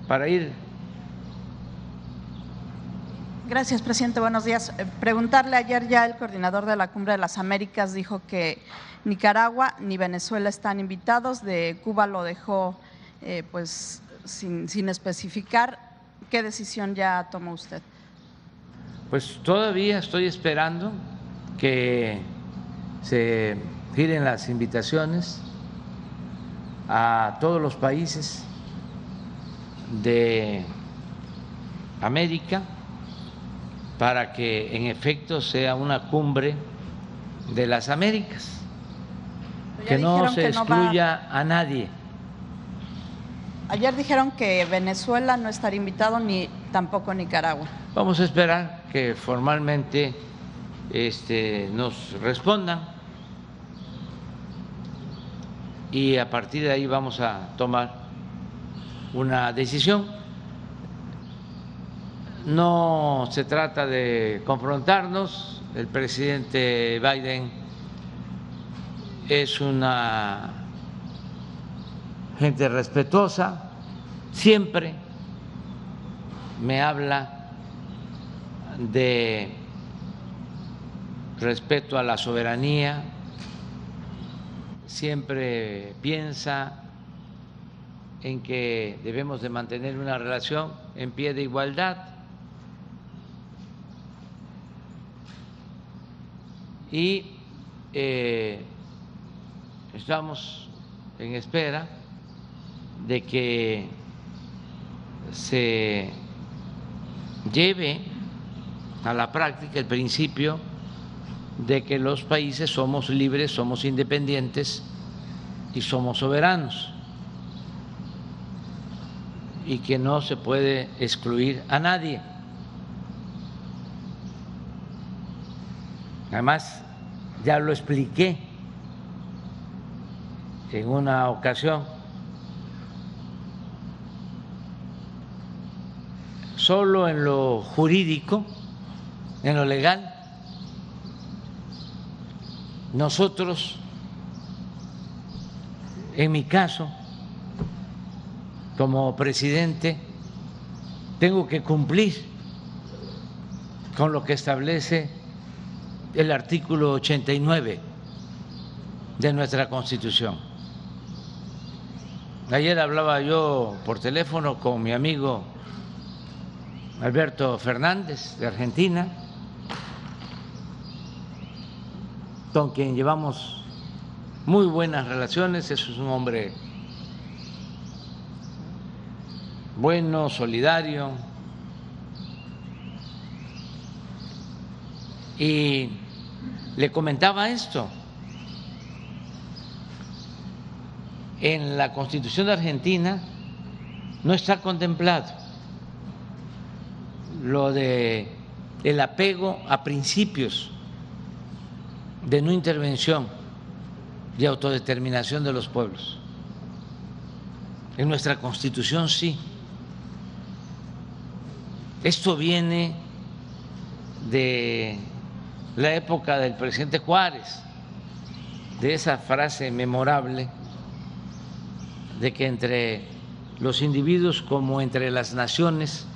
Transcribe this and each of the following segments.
para ir. Gracias, presidente. Buenos días. Preguntarle, ayer ya el coordinador de la Cumbre de las Américas dijo que Nicaragua ni Venezuela están invitados, de Cuba lo dejó pues sin especificar. ¿Qué decisión ya tomó usted? Pues todavía estoy esperando que se giren las invitaciones a todos los países de América para que en efecto sea una cumbre de las Américas, que no se excluya a nadie. Ayer dijeron que Venezuela no estaría invitado ni tampoco Nicaragua. Vamos a esperar que formalmente nos respondan y a partir de ahí vamos a tomar una decisión. No se trata de confrontarnos. El presidente Biden es una gente respetuosa, siempre me habla de respeto a la soberanía, siempre piensa en que debemos de mantener una relación en pie de igualdad y estamos en espera de que se lleve a la práctica el principio de que los países somos libres, somos independientes y somos soberanos y que no se puede excluir a nadie. Además, ya lo expliqué en una ocasión, solo en lo jurídico, en lo legal, nosotros, en mi caso, como presidente, tengo que cumplir con lo que establece el artículo 89 de nuestra Constitución. Ayer hablaba yo por teléfono con mi amigo Alberto Fernández de Argentina, con quien llevamos muy buenas relaciones. Es un hombre bueno, solidario, y le comentaba esto. En la Constitución de Argentina no está contemplado lo de el apego a principios de no intervención y autodeterminación de los pueblos. En nuestra Constitución sí. Esto viene de la época del presidente Juárez, de esa frase memorable de que entre los individuos como entre las naciones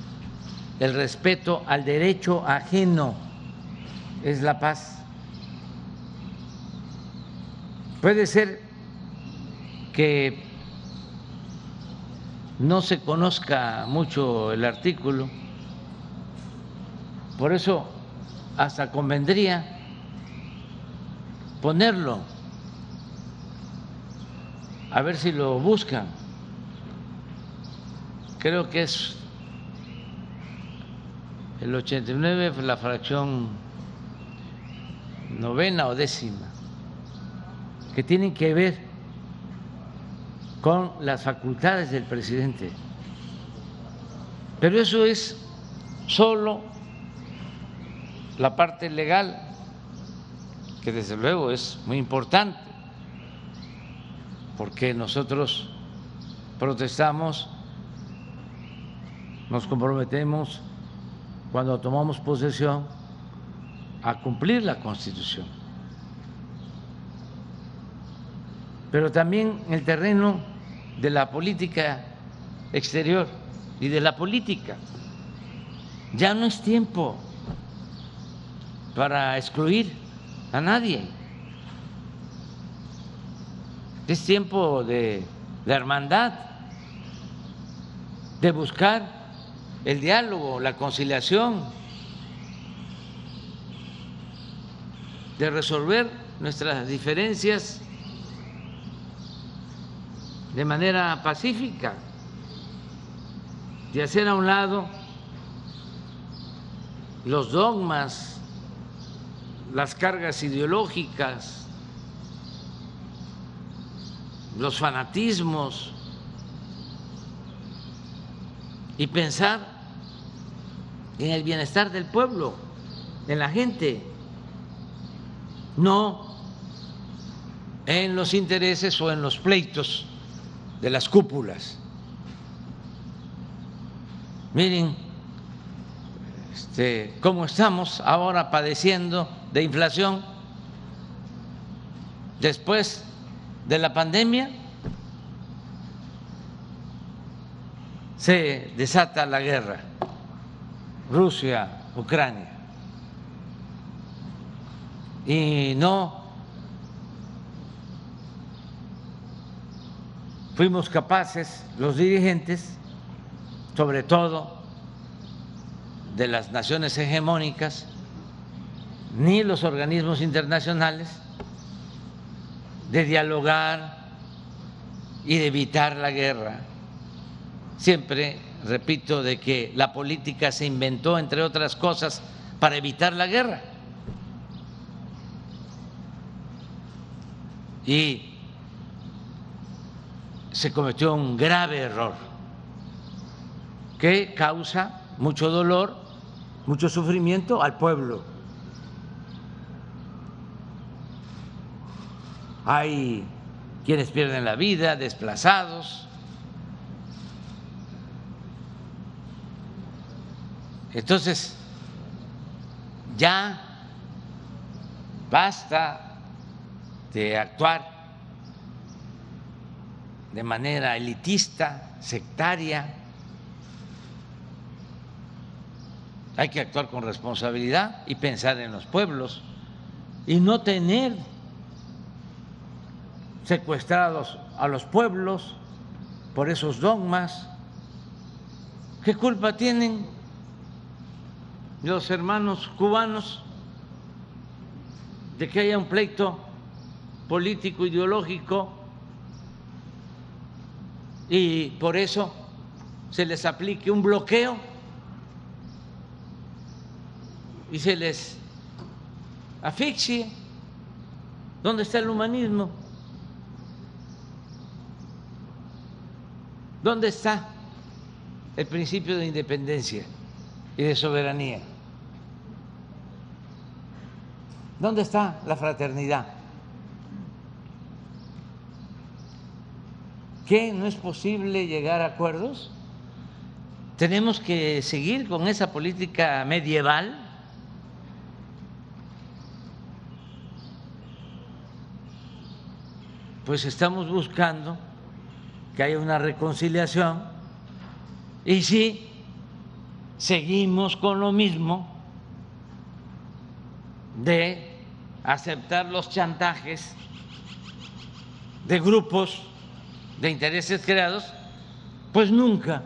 el respeto al derecho ajeno es la paz. Puede ser que no se conozca mucho el artículo, por eso hasta convendría ponerlo, a ver si lo buscan. Creo que es el 89, la fracción 9ª o 10ª, que tienen que ver con las facultades del presidente. Pero eso es solo la parte legal, que desde luego es muy importante, porque nosotros protestamos, nos comprometemos cuando tomamos posesión a cumplir la Constitución. Pero también en el terreno de la política exterior y de la política. Ya no es tiempo para excluir a nadie. Es tiempo de hermandad, de buscar el diálogo, la conciliación, de resolver nuestras diferencias de manera pacífica, de hacer a un lado los dogmas, las cargas ideológicas, los fanatismos y pensar en el bienestar del pueblo, en la gente, no en los intereses o en los pleitos de las cúpulas. Miren cómo estamos ahora padeciendo de inflación después de la pandemia. Se desata la guerra, Rusia, Ucrania, y no fuimos capaces, los dirigentes, sobre todo de las naciones hegemónicas, ni los organismos internacionales, de dialogar y de evitar la guerra. Siempre repito de que la política se inventó, entre otras cosas, para evitar la guerra. Y se cometió un grave error que causa mucho dolor, mucho sufrimiento al pueblo. Hay quienes pierden la vida, desplazados. Entonces, ya basta de actuar de manera elitista, sectaria. Hay que actuar con responsabilidad y pensar en los pueblos y no tener secuestrados a los pueblos por esos dogmas. ¿Qué culpa tienen los hermanos cubanos de que haya un pleito político, ideológico, y por eso se les aplique un bloqueo y se les asfixie? ¿Dónde está el humanismo? ¿Dónde está el principio de independencia y de soberanía? ¿Dónde está la fraternidad? ¿Qué? ¿No es posible llegar a acuerdos? ¿Tenemos que seguir con esa política medieval? Pues estamos buscando que haya una reconciliación, y si seguimos con lo mismo de aceptar los chantajes de grupos de intereses creados, pues nunca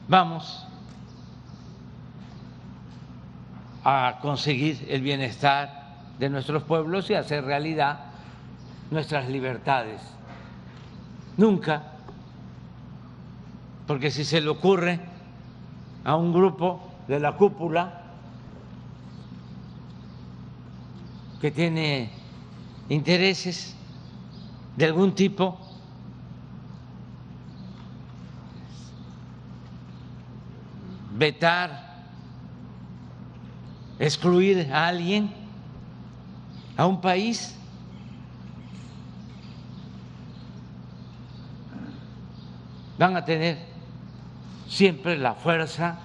vamos a conseguir el bienestar de nuestros pueblos y hacer realidad nuestras libertades. Nunca, porque si se le ocurre a un grupo de la cúpula que tiene intereses de algún tipo, vetar, excluir a alguien, a un país, van a tener siempre la fuerza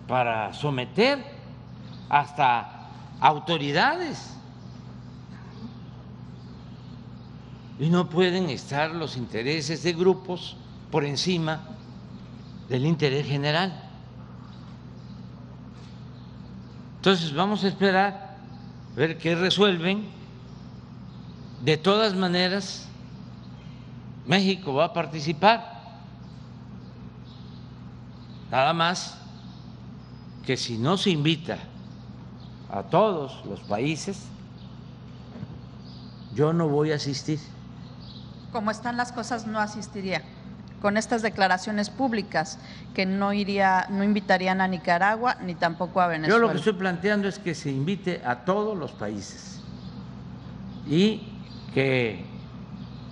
para someter hasta autoridades, y no pueden estar los intereses de grupos por encima del interés general. Entonces vamos a esperar a ver qué resuelven. De todas maneras, México va a participar, nada más que si no se invita a todos los países, yo no voy a asistir. Como están las cosas, no asistiría. Con estas declaraciones públicas que no invitarían a Nicaragua ni tampoco a Venezuela. Yo lo que estoy planteando es que se invite a todos los países y que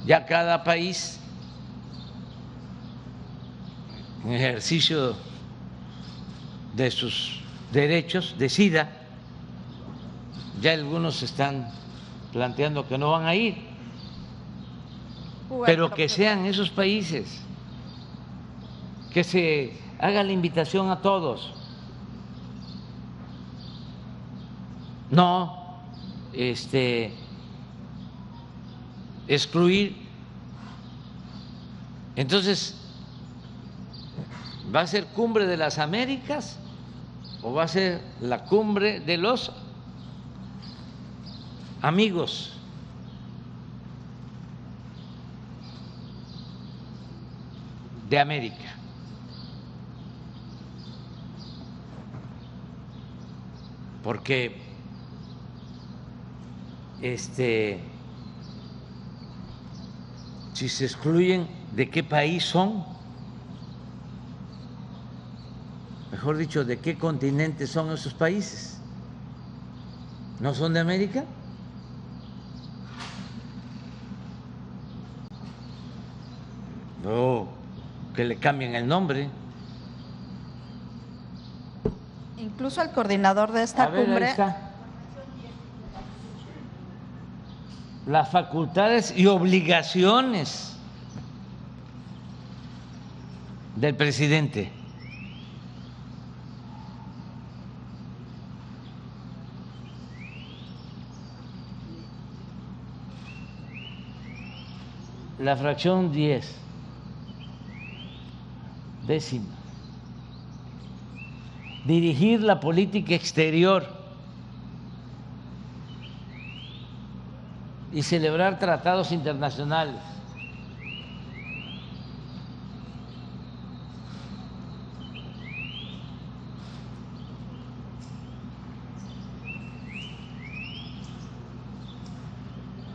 ya cada país, en ejercicio de sus derechos, decida. Ya algunos están planteando que no van a ir, pero que sean esos países, que se haga la invitación a todos, no excluir. Entonces, ¿va a ser cumbre de las Américas o va a ser la cumbre de los amigos? De América. Porque si se excluyen, ¿de qué país son? Mejor dicho, ¿de qué continente son esos países? ¿No son de América? O que le cambien el nombre. Incluso el coordinador de esta cumbre. Ahí está. Las facultades y obligaciones del presidente. La fracción 10, décima. Dirigir la política exterior y celebrar tratados internacionales.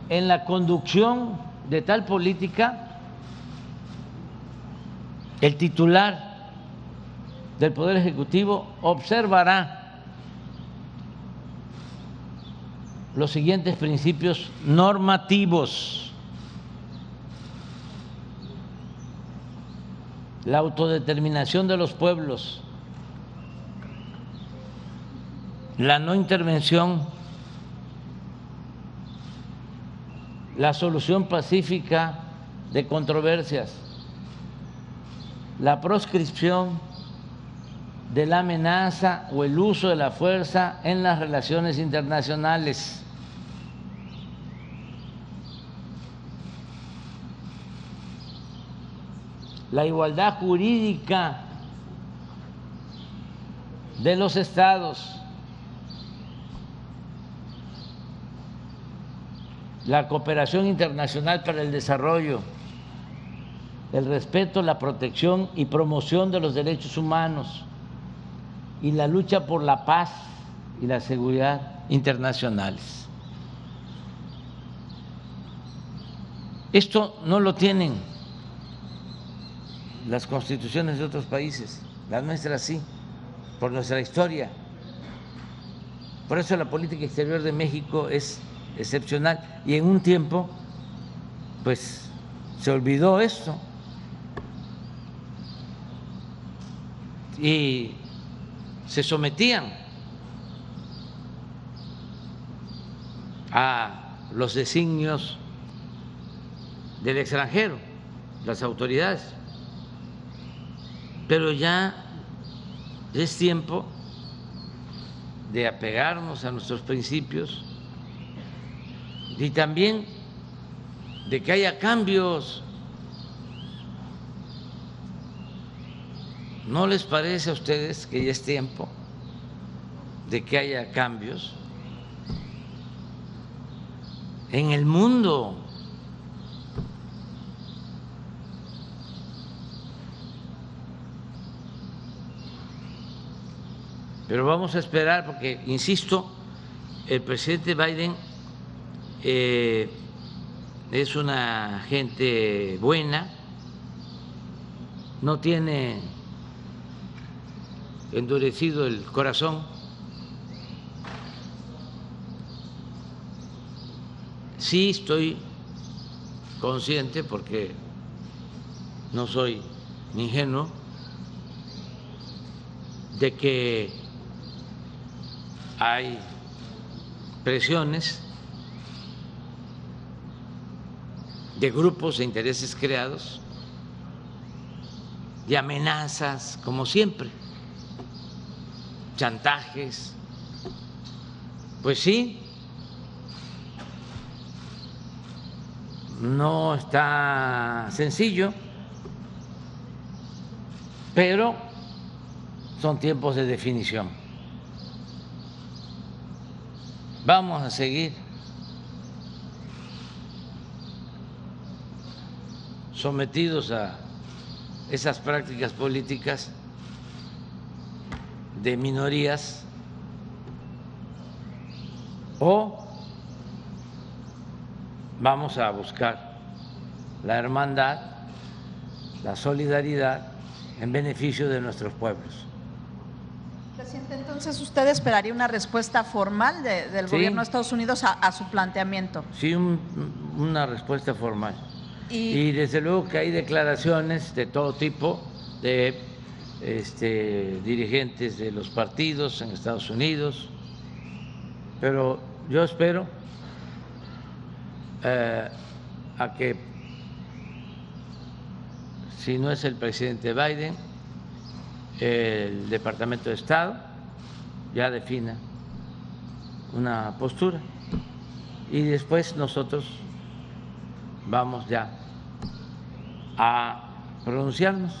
En la conducción de tal política, el titular del Poder Ejecutivo observará los siguientes principios normativos: la autodeterminación de los pueblos, la no intervención, la solución pacífica de controversias, la proscripción de la amenaza o el uso de la fuerza en las relaciones internacionales, la igualdad jurídica de los estados, la cooperación internacional para el desarrollo, el respeto, la protección y promoción de los derechos humanos y la lucha por la paz y la seguridad internacionales. Esto no lo tienen las constituciones de otros países, las nuestras sí, por nuestra historia. Por eso la política exterior de México es excepcional, y en un tiempo pues se olvidó esto y se sometían a los designios del extranjero, las autoridades, pero ya es tiempo de apegarnos a nuestros principios y también de que haya cambios ¿No les parece a ustedes que ya es tiempo de que haya cambios en el mundo? Pero vamos a esperar porque, insisto, el presidente Biden es una gente buena, no tiene endurecido el corazón. Sí estoy consciente, porque no soy ingenuo, de que hay presiones de grupos de intereses creados, de amenazas, como siempre, chantajes. Pues sí, no está sencillo, pero son tiempos de definición. Vamos a seguir sometidos a esas prácticas políticas de minorías, o vamos a buscar la hermandad, la solidaridad en beneficio de nuestros pueblos. Presidente, entonces usted esperaría una respuesta formal del gobierno de Estados Unidos a su planteamiento. Sí, una respuesta formal. Y desde luego que hay declaraciones de todo tipo de dirigentes de los partidos en Estados Unidos, pero yo espero a que, si no es el presidente Biden, el Departamento de Estado ya defina una postura y después nosotros vamos ya a pronunciarnos.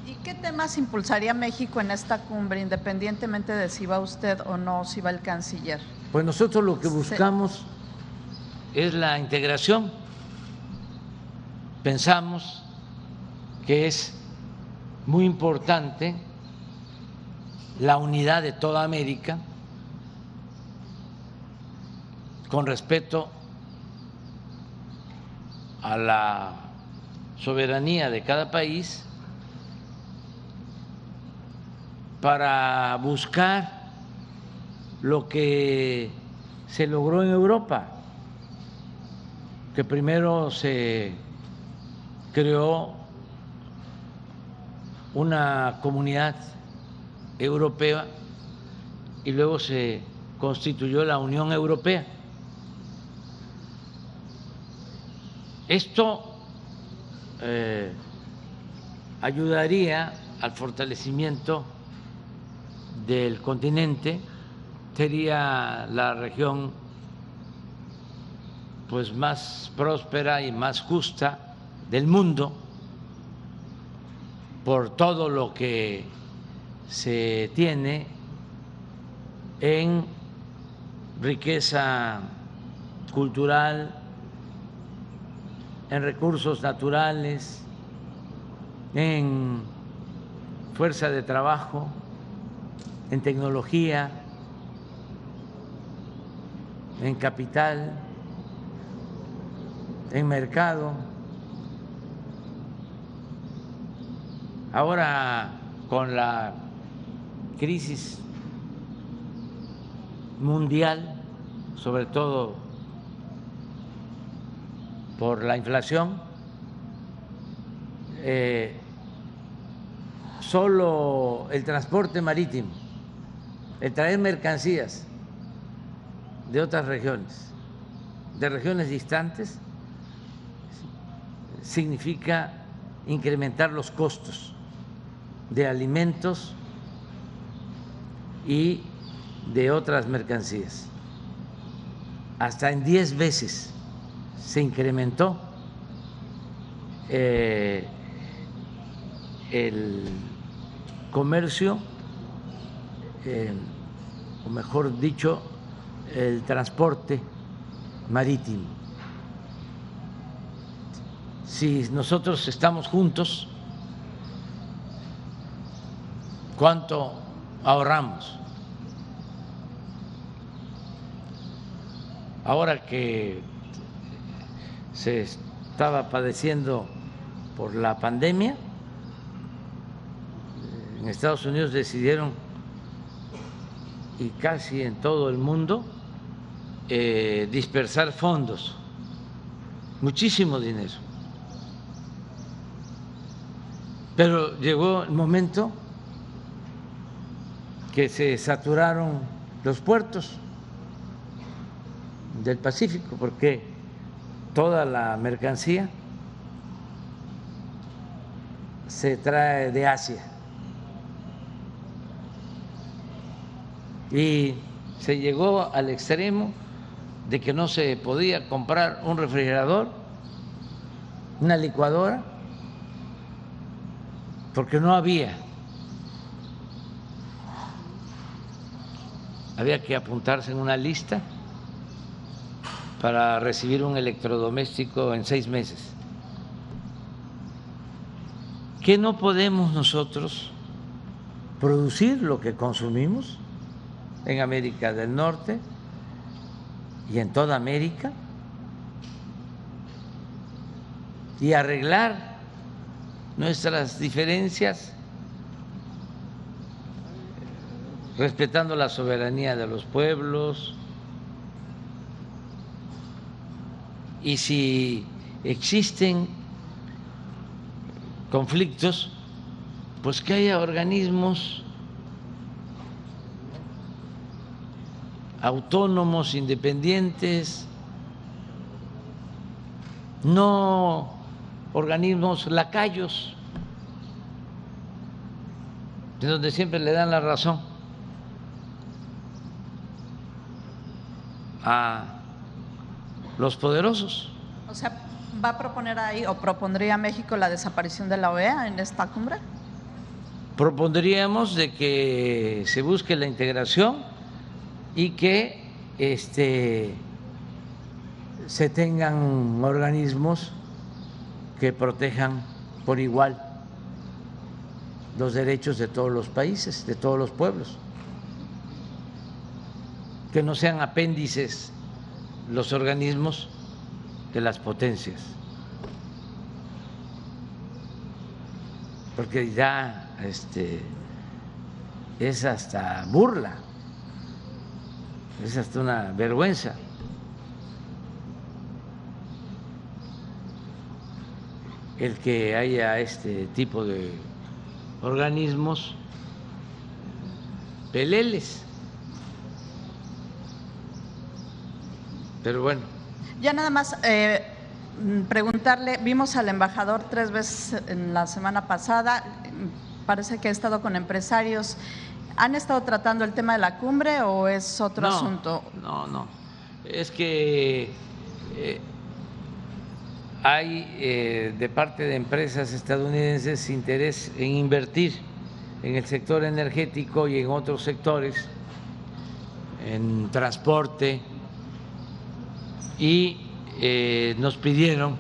¿Y qué temas impulsaría México en esta cumbre, independientemente de si va usted o no, si va el canciller? Pues nosotros lo que buscamos es la integración. Pensamos que es muy importante la unidad de toda América con respeto a la soberanía de cada país, para buscar lo que se logró en Europa, que primero se creó una comunidad europea y luego se constituyó la Unión Europea. Esto ayudaría al fortalecimiento del continente, sería la región pues más próspera y más justa del mundo por todo lo que se tiene en riqueza cultural, en recursos naturales, en fuerza de trabajo, en tecnología, en capital, en mercado. Ahora, con la crisis mundial, sobre todo por la inflación, solo el transporte marítimo, el traer mercancías de otras regiones, de regiones distantes, significa incrementar los costos de alimentos y de otras mercancías. Hasta en 10 veces se incrementó comercio, o mejor dicho, el transporte marítimo. Si nosotros estamos juntos, ¿cuánto ahorramos? Ahora que se estaba padeciendo por la pandemia, en Estados Unidos decidieron, y casi en todo el mundo, dispersar fondos, muchísimo dinero. Pero llegó el momento que se saturaron los puertos del Pacífico, porque toda la mercancía se trae de Asia y se llegó al extremo de que no se podía comprar un refrigerador, una licuadora, porque no había. Había que apuntarse en una lista para recibir un electrodoméstico en 6 meses. ¿Qué no podemos nosotros producir lo que consumimos en América del Norte y en toda América y arreglar nuestras diferencias respetando la soberanía de los pueblos? Y si existen conflictos, pues que haya organismos autónomos, independientes, no organismos lacayos, de donde siempre le dan la razón a los poderosos. O sea, ¿va a proponer ahí o propondría México la desaparición de la OEA en esta cumbre? Propondríamos de que se busque la integración y que se tengan organismos que protejan por igual los derechos de todos los países, de todos los pueblos, que no sean apéndices los organismos de las potencias, porque ya es hasta burla, es hasta una vergüenza el que haya este tipo de organismos peleles. Pero bueno. Ya nada más preguntarle, vimos al embajador 3 veces en la semana pasada, parece que ha estado con empresarios. ¿Han estado tratando el tema de la cumbre o es otro asunto? No, es que hay de parte de empresas estadounidenses interés en invertir en el sector energético y en otros sectores, en transporte, y nos pidieron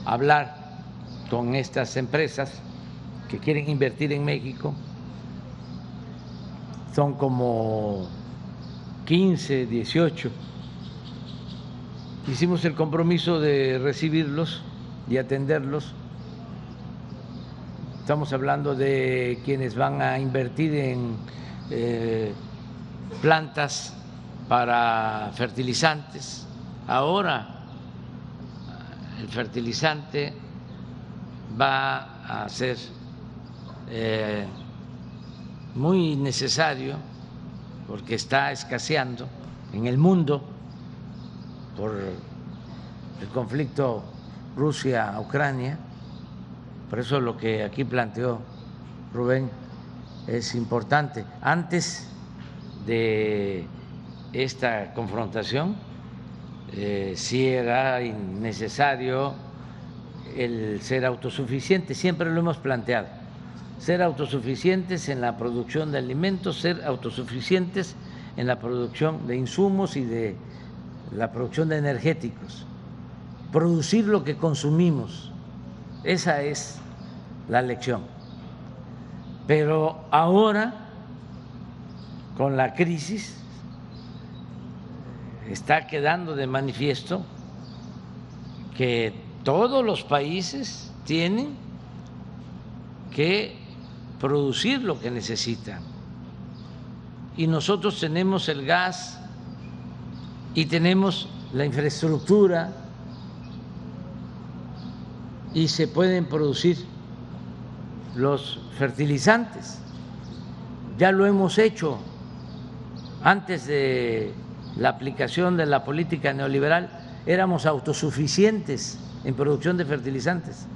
hablar con estas empresas que quieren invertir en México. Son como 15, 18. Hicimos el compromiso de recibirlos y atenderlos. Estamos hablando de quienes van a invertir en plantas para fertilizantes. Ahora el fertilizante va a ser muy necesario porque está escaseando en el mundo por el conflicto Rusia-Ucrania. Por eso lo que aquí planteó Rubén es importante. Antes de esta confrontación, sí era necesario el ser autosuficiente, siempre lo hemos planteado. ser autosuficientes en la producción de alimentos, ser autosuficientes en la producción de insumos y de la producción de energéticos, producir lo que consumimos. Esa es la lección. Pero ahora, con la crisis, está quedando de manifiesto que todos los países tienen que producir lo que necesitan. Y nosotros tenemos el gas y tenemos la infraestructura y se pueden producir los fertilizantes. Ya lo hemos hecho antes de la aplicación de la política neoliberal, éramos autosuficientes en producción de fertilizantes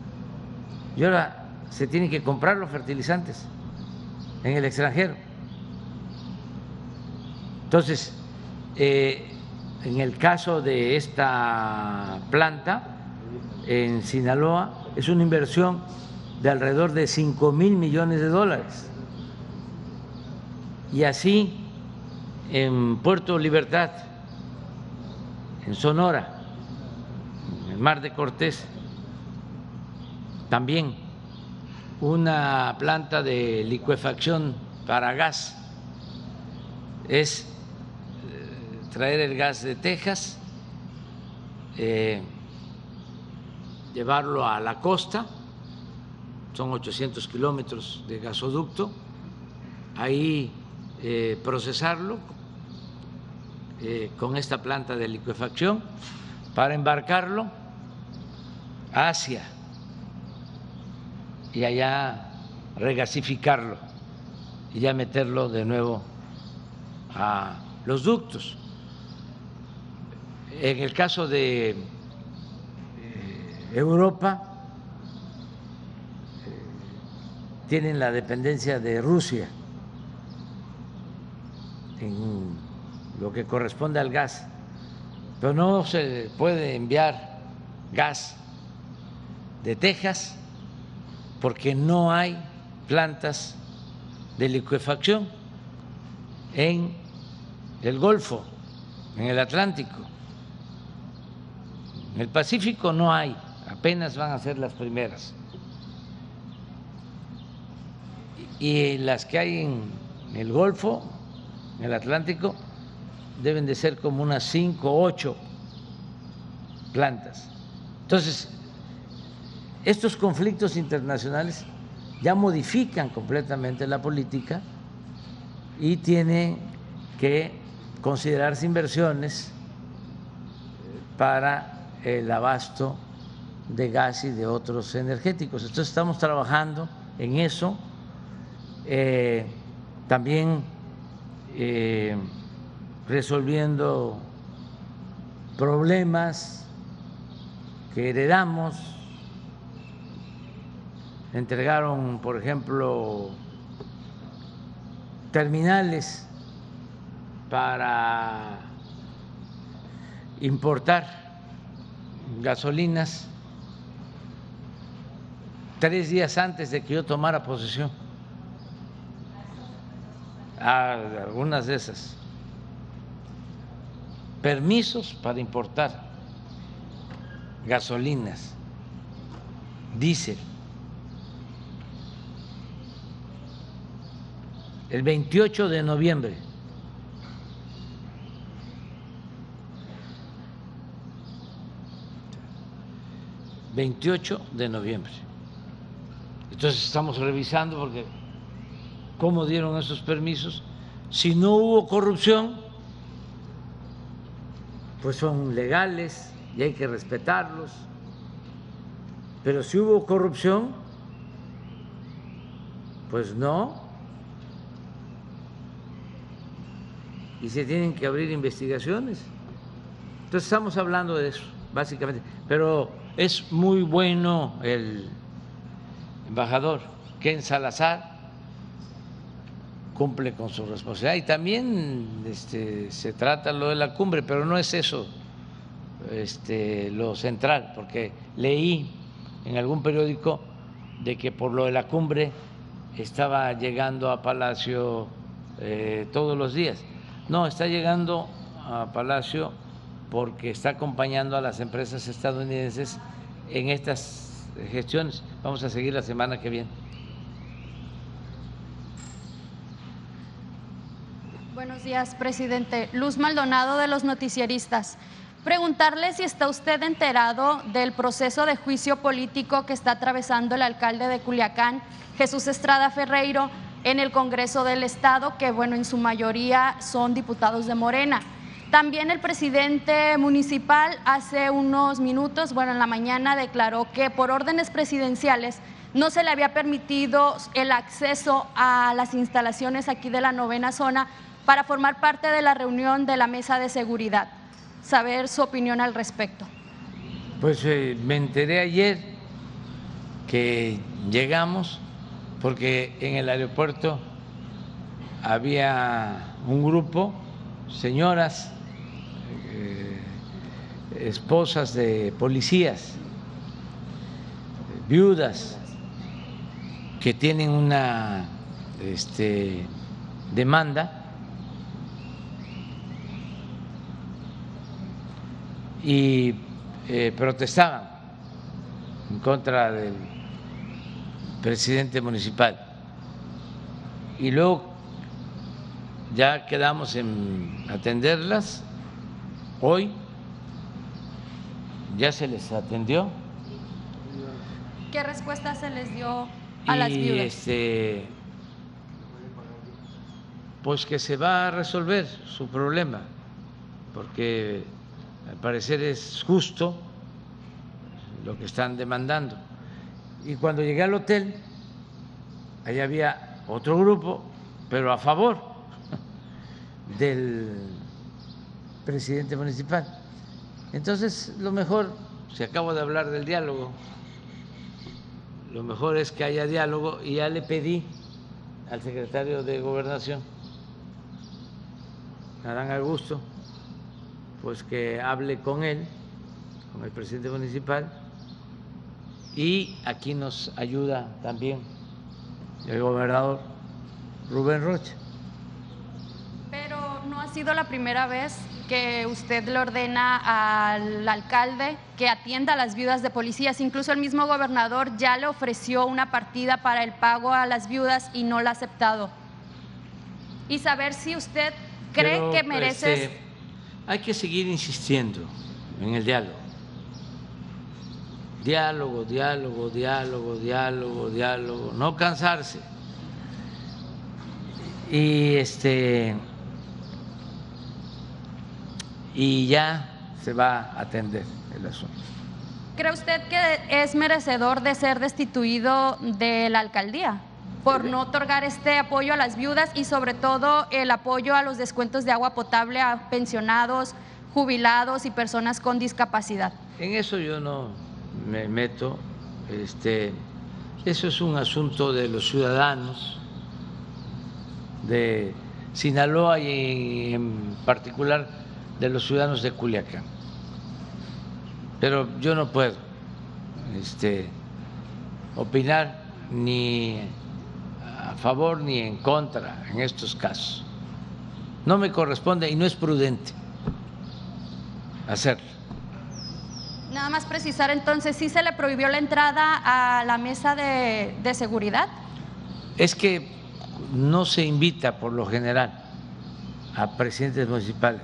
y ahora se tienen que comprar los fertilizantes en el extranjero. Entonces, en el caso de esta planta en Sinaloa, es una inversión de alrededor de 5,000 millones de dólares. Y así en Puerto Libertad, en Sonora, en el Mar de Cortés, también una planta de licuefacción para gas. Es traer el gas de Texas, llevarlo a la costa, son 800 kilómetros de gasoducto, ahí procesarlo con esta planta de licuefacción para embarcarlo a Asia y allá regasificarlo y ya meterlo de nuevo a los ductos. En el caso de Europa, tienen la dependencia de Rusia en lo que corresponde al gas, pero no se puede enviar gas de Texas porque no hay plantas de licuefacción en el Golfo, en el Atlántico. En el Pacífico no hay, apenas van a ser las primeras. Y las que hay en el Golfo, en el Atlántico, deben de ser como unas 5 o 8 plantas. Entonces, estos conflictos internacionales ya modifican completamente la política y tienen que considerarse inversiones para el abasto de gas y de otros energéticos. Entonces estamos trabajando en eso, también resolviendo problemas que heredamos. Entregaron, por ejemplo, terminales para importar gasolinas 3 días antes de que yo tomara posesión. Algunas de esas. Permisos para importar gasolinas, diésel. El 28 de noviembre. Entonces estamos revisando porque cómo dieron esos permisos. Si no hubo corrupción, pues son legales y hay que respetarlos. Pero si hubo corrupción, pues no. Y se tienen que abrir investigaciones. Entonces estamos hablando de eso, básicamente. Pero es muy bueno el embajador Ken Salazar, cumple con su responsabilidad y también se trata lo de la cumbre, pero no es eso lo central, porque leí en algún periódico de que por lo de la cumbre estaba llegando a Palacio todos los días. No, está llegando a Palacio porque está acompañando a las empresas estadounidenses en estas gestiones. Vamos a seguir la semana que viene. Buenos días, presidente. Luz Maldonado, de Los Noticieristas. Preguntarle si está usted enterado del proceso de juicio político que está atravesando el alcalde de Culiacán, Jesús Estrada Ferreiro, en el Congreso del Estado, que bueno, en su mayoría son diputados de Morena. También el presidente municipal hace unos minutos, bueno, en la mañana declaró que por órdenes presidenciales no se le había permitido el acceso a las instalaciones aquí de la 9ª zona para formar parte de la reunión de la mesa de seguridad. Saber su opinión al respecto. Pues me enteré ayer que llegamos porque en el aeropuerto había un grupo, señoras, esposas de policías, viudas, que tienen una demanda y protestaban en contra del presidente municipal. Y luego ya quedamos en atenderlas. Hoy ya se les atendió. ¿Qué respuesta se les dio a las viudas? Pues que se va a resolver su problema, porque al parecer es justo lo que están demandando. Y cuando llegué al hotel, allá había otro grupo, pero a favor del presidente municipal. Entonces, lo mejor, si acabo de hablar del diálogo, lo mejor es que haya diálogo, y ya le pedí al secretario de Gobernación, Adán Augusto, pues que hable con él, con el presidente municipal, y aquí nos ayuda también el gobernador Rubén Rocha. Pero no ha sido la primera vez que usted le ordena al alcalde que atienda a las viudas de policías. Incluso el mismo gobernador ya le ofreció una partida para el pago a las viudas y no la ha aceptado. Y saber si usted cree que merece… Hay que seguir insistiendo en el diálogo. Diálogo, diálogo, diálogo, diálogo, diálogo, no cansarse. Y ya se va a atender el asunto. ¿Cree usted que es merecedor de ser destituido de la alcaldía por no otorgar este apoyo a las viudas y sobre todo el apoyo a los descuentos de agua potable a pensionados, jubilados y personas con discapacidad? En eso yo no me meto, eso es un asunto de los ciudadanos de Sinaloa y en particular de los ciudadanos de Culiacán. Pero yo no puedo opinar ni a favor ni en contra en estos casos. No me corresponde y no es prudente hacerlo. Nada más precisar entonces, ¿sí se le prohibió la entrada a la mesa de seguridad? Es que no se invita por lo general a presidentes municipales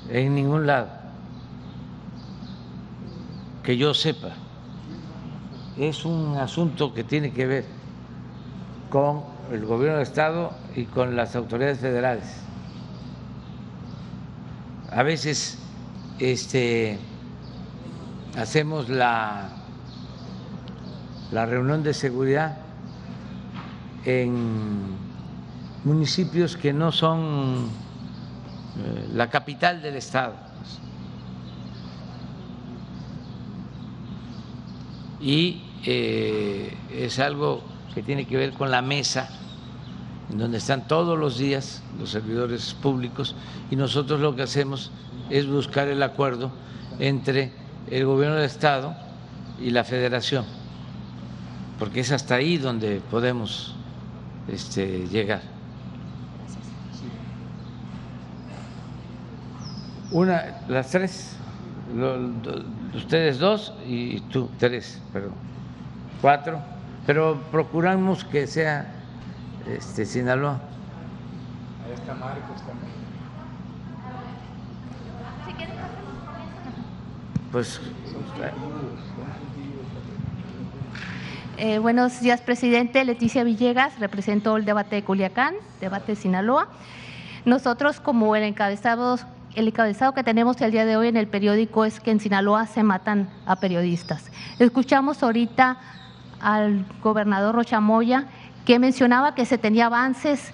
en ningún lado, que yo sepa. Es un asunto que tiene que ver con el gobierno del Estado y con las autoridades federales. A veces hacemos la reunión de seguridad en municipios que no son la capital del estado, y es algo que tiene que ver con la mesa en donde están todos los días los servidores públicos, y nosotros lo que hacemos es buscar el acuerdo entre el gobierno del estado y la federación porque es hasta ahí donde podemos llegar. Las tres, ustedes dos y tú tres, perdón, cuatro, pero procuramos que sea Sinaloa. Ahí está Marcos también. Pues buenos días, presidente. Leticia Villegas, represento el debate de Culiacán, debate de Sinaloa. Nosotros, como el encabezado que tenemos el día de hoy en el periódico es que en Sinaloa se matan a periodistas. Escuchamos ahorita al gobernador Rocha Moya que mencionaba que se tenía avances,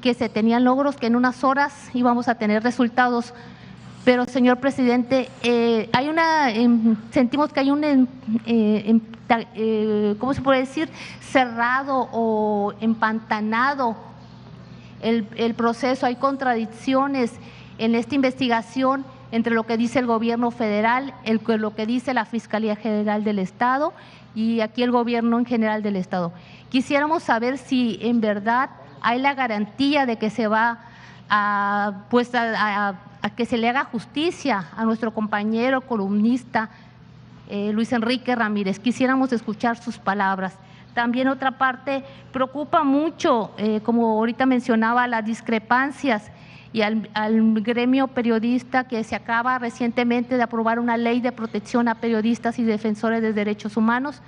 que se tenían logros, que en unas horas íbamos a tener resultados. Pero, señor presidente, sentimos que hay un, ¿cómo se puede decir?, cerrado o empantanado el proceso. Hay contradicciones en esta investigación entre lo que dice el gobierno federal, lo que dice la Fiscalía General del Estado y aquí el gobierno en general del Estado. Quisiéramos saber si en verdad hay la garantía de que se va a que se le haga justicia a nuestro compañero columnista Luis Enrique Ramírez. Quisiéramos escuchar sus palabras. También otra parte, preocupa mucho, como ahorita mencionaba, las discrepancias y al gremio periodista que se acaba recientemente de aprobar una ley de protección a periodistas y defensores de derechos humanos,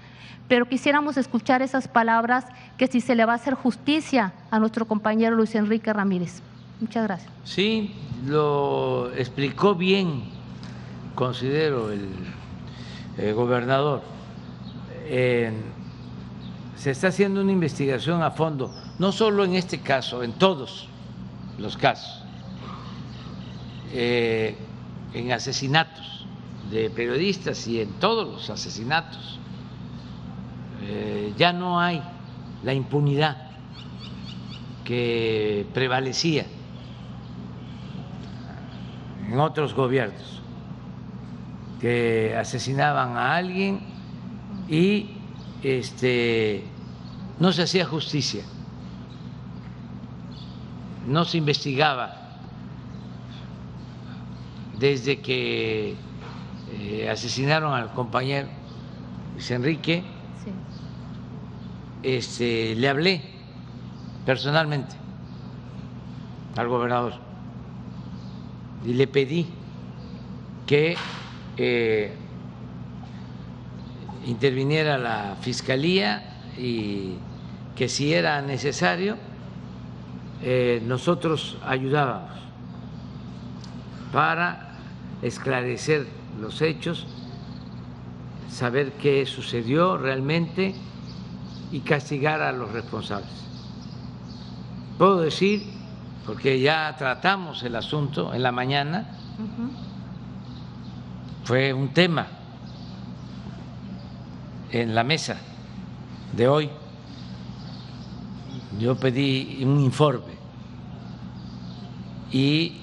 pero quisiéramos escuchar esas palabras, que si se le va a hacer justicia a nuestro compañero Luis Enrique Ramírez. Muchas gracias. Sí, lo explicó bien, considero, el gobernador. Se está haciendo una investigación a fondo, no solo en este caso, en todos los casos, en asesinatos de periodistas y en todos los asesinatos. Ya no hay la impunidad que prevalecía en otros gobiernos, que asesinaban a alguien y no se hacía justicia, no se investigaba. Desde que asesinaron al compañero Luis Enrique, sí, le hablé personalmente al gobernador y le pedí que interviniera la Fiscalía y que si era necesario nosotros ayudábamos para esclarecer los hechos, saber qué sucedió realmente y castigar a los responsables. Puedo decir, porque ya tratamos el asunto en la mañana, fue un tema en la mesa de hoy. Yo pedí un informe y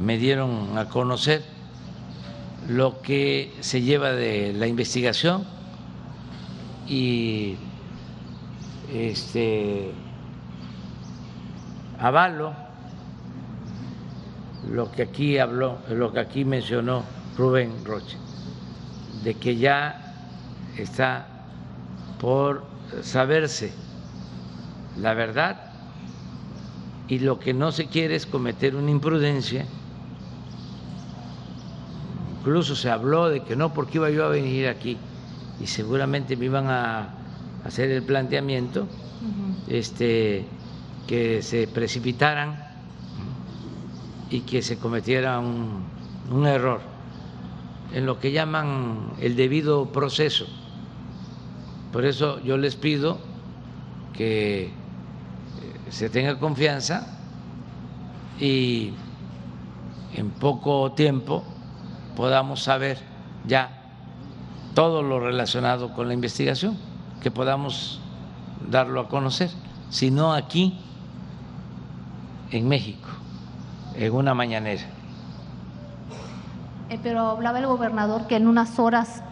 me dieron a conocer lo que se lleva de la investigación y avalo lo que aquí habló, lo que aquí mencionó Rubén Rocha, de que ya está por saberse la verdad y lo que no se quiere es cometer una imprudencia. Incluso se habló de que no, porque iba yo a venir aquí y seguramente me iban a hacer el planteamiento, que se precipitaran y que se cometiera un error en lo que llaman el debido proceso. Por eso yo les pido que se tenga confianza y en poco tiempo podamos saber ya todo lo relacionado con la investigación, que podamos darlo a conocer, si no aquí en México, en una mañanera. Pero hablaba el gobernador que en unas horas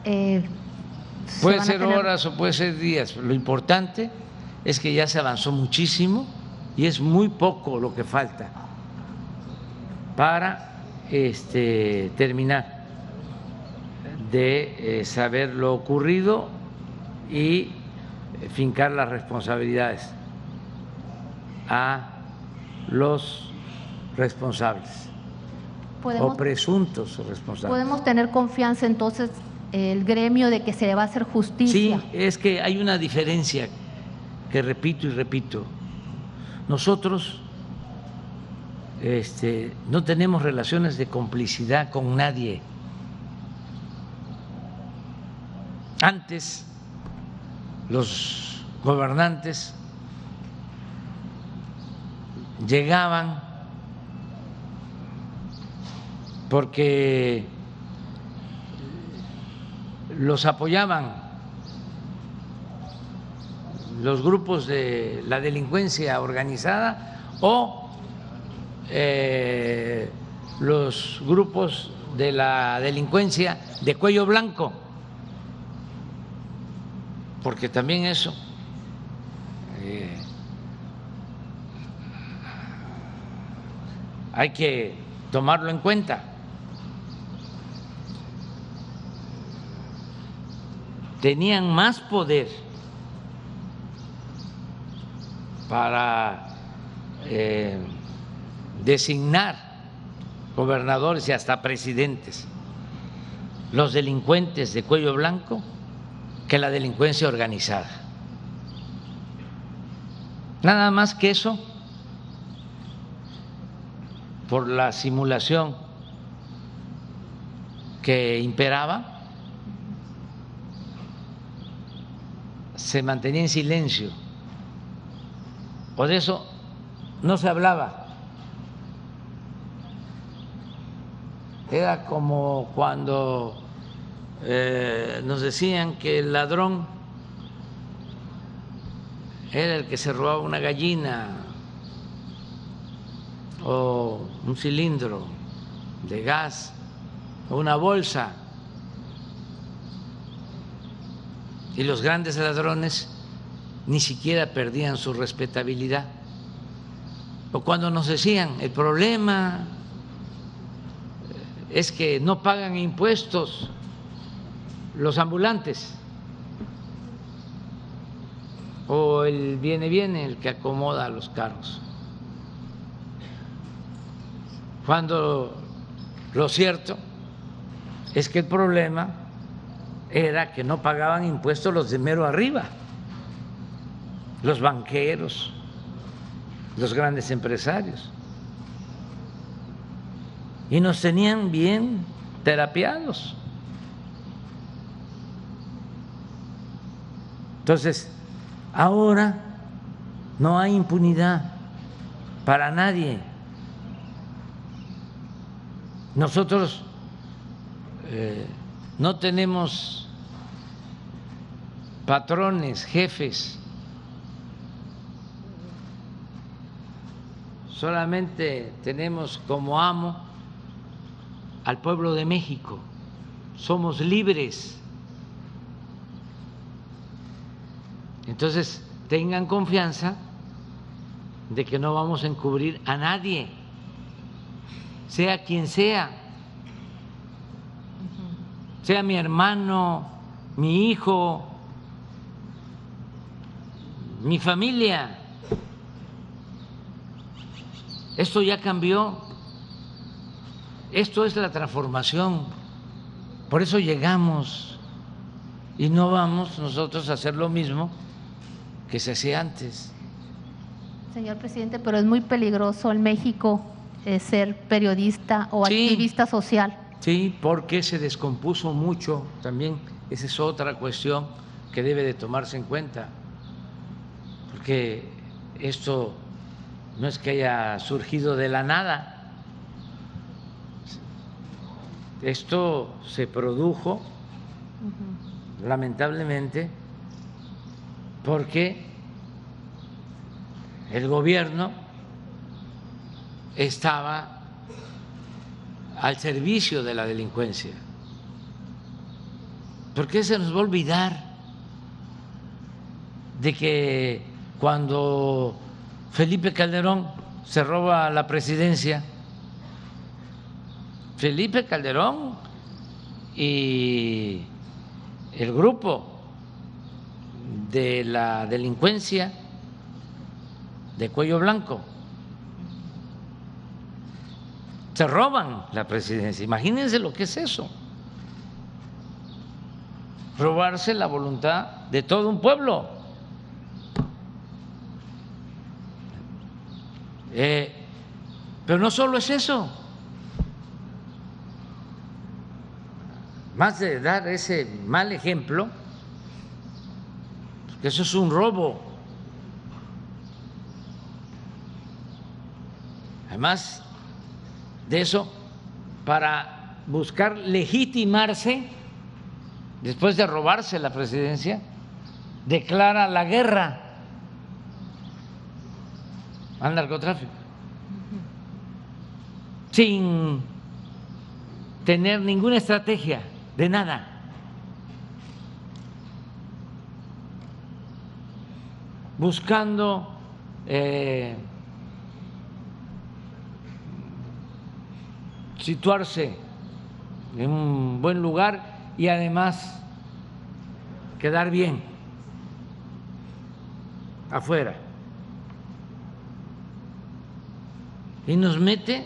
Puede van a ser tener? horas o puede ser días. Lo importante es que ya se avanzó muchísimo y es muy poco lo que falta para terminar de saber lo ocurrido y fincar las responsabilidades a los responsables o presuntos responsables. ¿Podemos tener confianza entonces el gremio de que se le va a hacer justicia? Sí, es que hay una diferencia que repito y repito. Nosotros no tenemos relaciones de complicidad con nadie. Antes los gobernantes llegaban porque los apoyaban los grupos de la delincuencia organizada o los grupos de la delincuencia de cuello blanco, porque también eso hay que tomarlo en cuenta. Tenían más poder para designar gobernadores y hasta presidentes los delincuentes de cuello blanco que la delincuencia organizada. Nada más que eso, por la simulación que imperaba, se mantenía en silencio, o de eso no se hablaba. Era como cuando nos decían que el ladrón era el que se robaba una gallina o un cilindro de gas o una bolsa, y los grandes ladrones ni siquiera perdían su respetabilidad. O cuando nos decían, el problema es que no pagan impuestos los ambulantes, o el viene, el que acomoda los carros, cuando lo cierto es que el problema era que no pagaban impuestos los de mero arriba, los banqueros, los grandes empresarios, y nos tenían bien terapiados. Entonces, ahora no hay impunidad para nadie. Nosotros no tenemos patrones, jefes, solamente tenemos como amo al pueblo de México. Somos libres. Entonces, tengan confianza de que no vamos a encubrir a nadie, sea quien sea, sea mi hermano, mi hijo, mi familia. Esto ya cambió. Esto es la transformación. Por eso llegamos y no vamos nosotros a hacer lo mismo que se hacía antes. Señor presidente, pero es muy peligroso en México ser periodista o activista social. Sí, porque se descompuso mucho también. Esa es otra cuestión que debe de tomarse en cuenta, porque esto no es que haya surgido de la nada. Esto se produjo, lamentablemente, porque el gobierno estaba al servicio de la delincuencia. ¿Por qué se nos va a olvidar de que cuando Felipe Calderón se roba la presidencia, Felipe Calderón y el grupo de la delincuencia de cuello blanco se roban la presidencia? Imagínense lo que es eso, robarse la voluntad de todo un pueblo. Pero no solo es eso, más de dar ese mal ejemplo, que eso es un robo. Además de eso, para buscar legitimarse, después de robarse la presidencia, declara la guerra al narcotráfico, sin tener ninguna estrategia de nada. Buscando situarse en un buen lugar y además quedar bien afuera. Y nos mete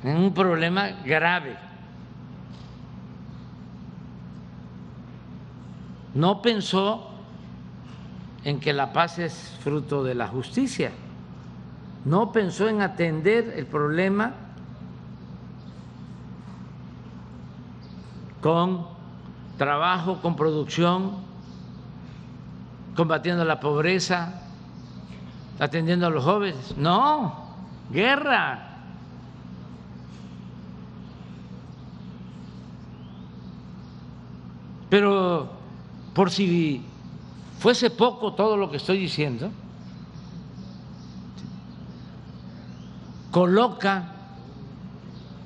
en un problema grave. No pensó en que la paz es fruto de la justicia, no pensó en atender el problema con trabajo, con producción, combatiendo la pobreza, atendiendo a los jóvenes. No, guerra. Pero por si fuese poco todo lo que estoy diciendo, coloca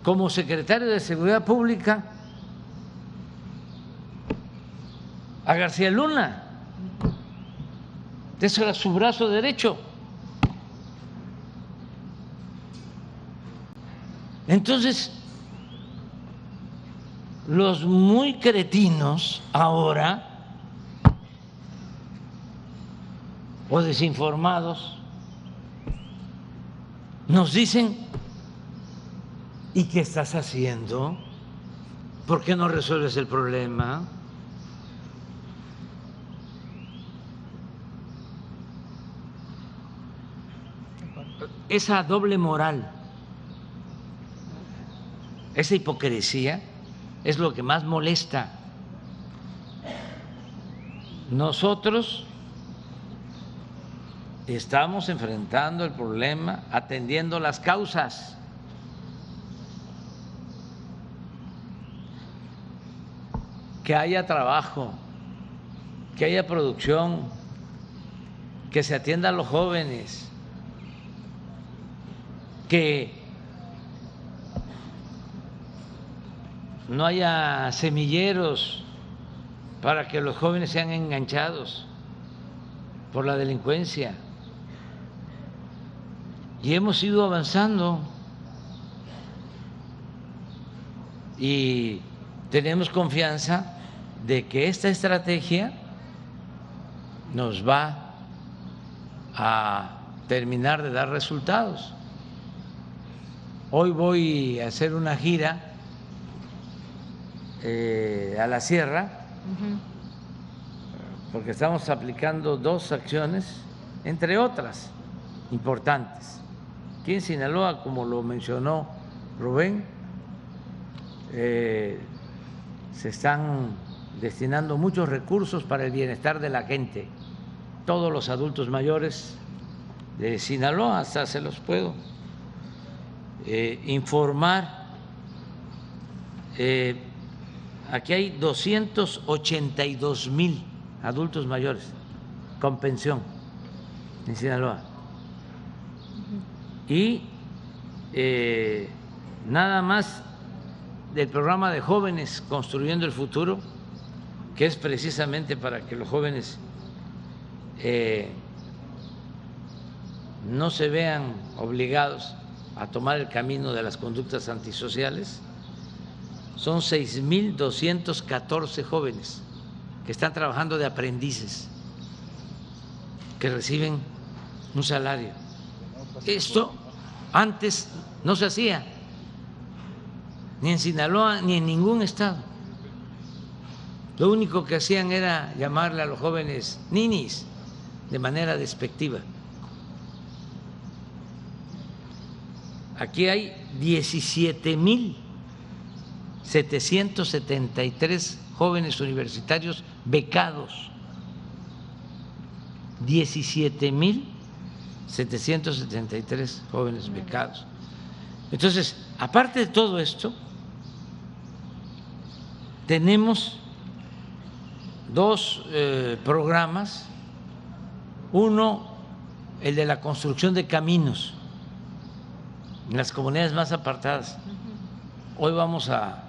como secretario de Seguridad Pública a García Luna. Ese era su brazo derecho. Entonces, los muy cretinos ahora, o desinformados, nos dicen: ¿y qué estás haciendo? ¿Por qué no resuelves el problema? Esa doble moral, esa hipocresía es lo que más molesta. Nosotros estamos enfrentando el problema, atendiendo las causas. Que haya trabajo, que haya producción, que se atienda a los jóvenes, que no haya semilleros para que los jóvenes sean enganchados por la delincuencia. Y hemos ido avanzando y tenemos confianza de que esta estrategia nos va a terminar de dar resultados. Hoy voy a hacer una gira a la sierra, porque estamos aplicando dos acciones, entre otras importantes. Aquí en Sinaloa, como lo mencionó Rubén, se están destinando muchos recursos para el bienestar de la gente. Todos los adultos mayores de Sinaloa, hasta se los puedo informar. Aquí hay 282,000 adultos mayores con pensión en Sinaloa. Y nada más del programa de jóvenes construyendo el futuro, que es precisamente para que los jóvenes no se vean obligados a tomar el camino de las conductas antisociales. Son 6.214 jóvenes que están trabajando de aprendices, que reciben un salario. Esto antes no se hacía, ni en Sinaloa ni en ningún estado. Lo único que hacían era llamarle a los jóvenes ninis de manera despectiva. Aquí hay 17.773 jóvenes universitarios becados. 17.773 jóvenes becados. Entonces, aparte de todo esto, tenemos dos programas. Uno, el de la construcción de caminos en las comunidades más apartadas. Hoy vamos a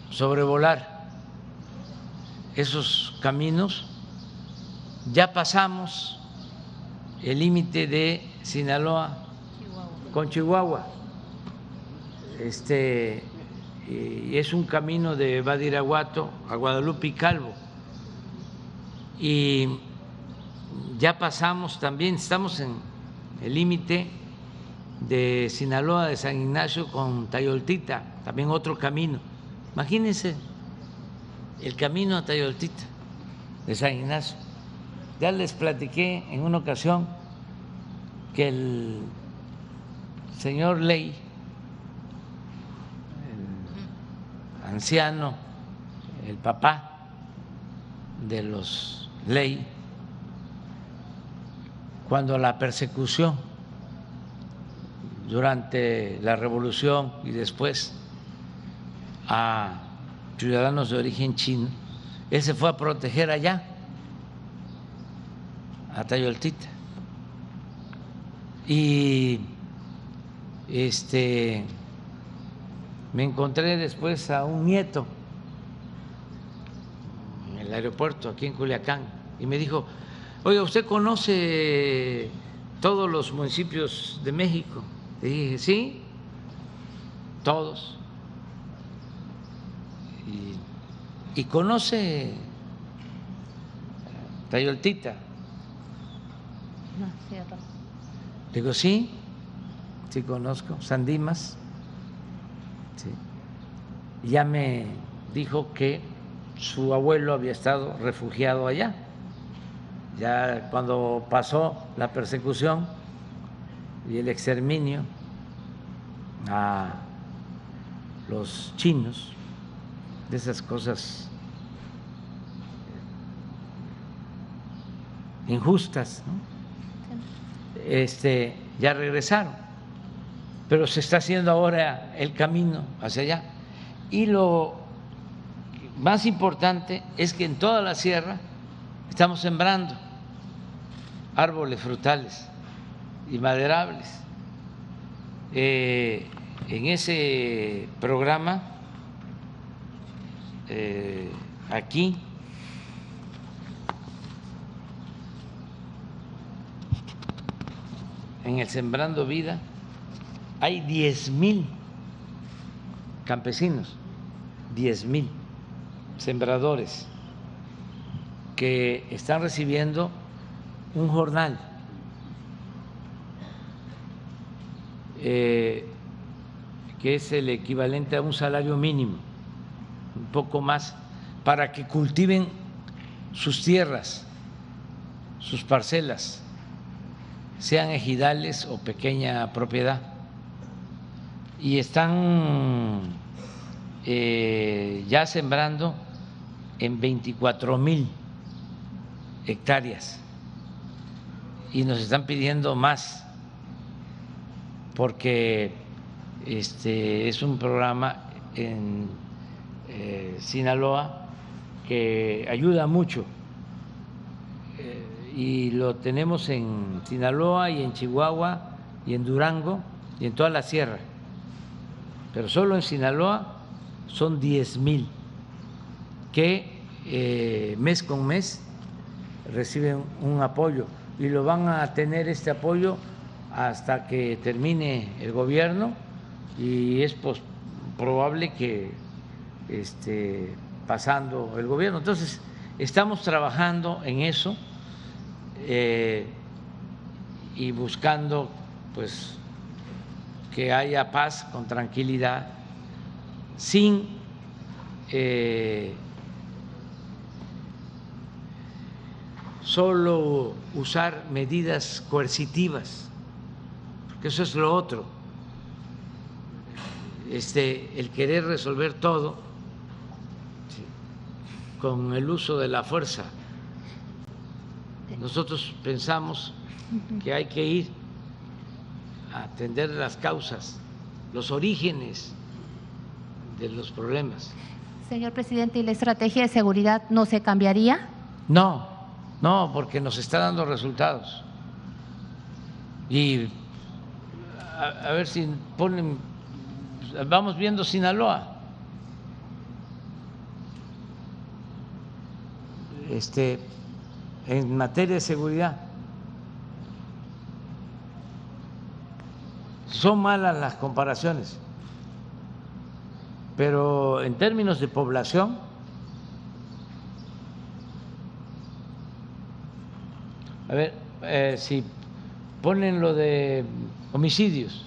sobrevolar esos caminos. Ya pasamos el límite de Sinaloa con Chihuahua. Y es un camino de Badiraguato a Guadalupe y Calvo. Y ya pasamos también, estamos en el límite de Sinaloa, de San Ignacio con Tayoltita, también otro camino. Imagínense el camino a Tayoltita de San Ignacio. Ya les platiqué en una ocasión que el señor Ley, el anciano, el papá de los Ley, cuando la persecución durante la revolución y después a ciudadanos de origen chino, él se fue a proteger allá, a Tayoltita. Y me encontré después a un nieto en el aeropuerto aquí en Culiacán y me dijo: oiga, ¿usted conoce todos los municipios de México? Le dije: sí, todos. ¿Y conoce Tayoltita? No, cierto. Digo: sí, sí conozco. San Dimas. Sí. Ya me dijo que su abuelo había estado refugiado allá. Ya cuando pasó la persecución y el exterminio a los chinos, de esas cosas injustas, ¿no? Ya regresaron, pero se está haciendo ahora el camino hacia allá. Y lo más importante es que en toda la sierra estamos sembrando árboles frutales y maderables. En ese programa, aquí, en el Sembrando Vida, hay 10,000 campesinos, 10,000 sembradores que están recibiendo un jornal que es el equivalente a un salario mínimo, un poco más, para que cultiven sus tierras, sus parcelas, sean ejidales o pequeña propiedad, y están ya sembrando en 24,000 hectáreas y nos están pidiendo más porque es un programa en Sinaloa que ayuda mucho y lo tenemos en Sinaloa y en Chihuahua y en Durango y en toda la sierra. pero solo en Sinaloa son 10,000 que mes con mes reciben un apoyo y lo van a tener este apoyo hasta que termine el gobierno y es probable que pasando el gobierno. Entonces, estamos trabajando en eso y buscando pues que haya paz con tranquilidad, sin solo usar medidas coercitivas, porque eso es lo otro, el querer resolver todo con el uso de la fuerza. Nosotros pensamos que hay que ir a atender las causas, los orígenes de los problemas. Señor presidente, ¿y la estrategia de seguridad no se cambiaría? No, porque nos está dando resultados. Y a ver si ponen, vamos viendo Sinaloa. En materia de seguridad son malas las comparaciones, pero en términos de población, a ver, si ponen lo de homicidios,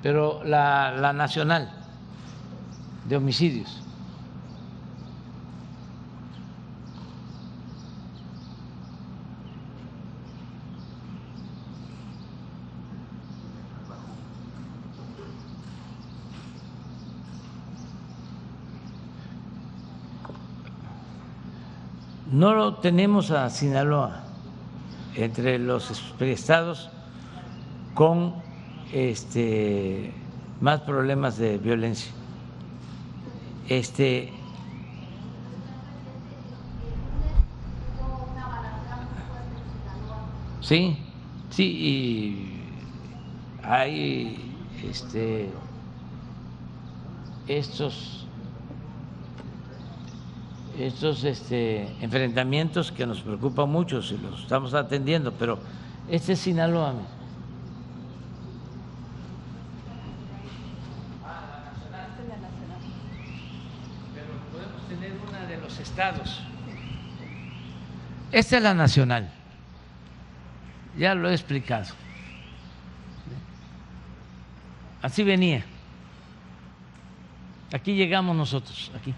pero la nacional de homicidios, no lo tenemos a Sinaloa entre los estados con más problemas de violencia. Sí, y hay estos enfrentamientos que nos preocupan mucho, si los estamos atendiendo, pero este es Sinaloa. Pero podemos tener una de los estados. Esta es la nacional, ya lo he explicado. Así venía. Aquí llegamos nosotros, aquí.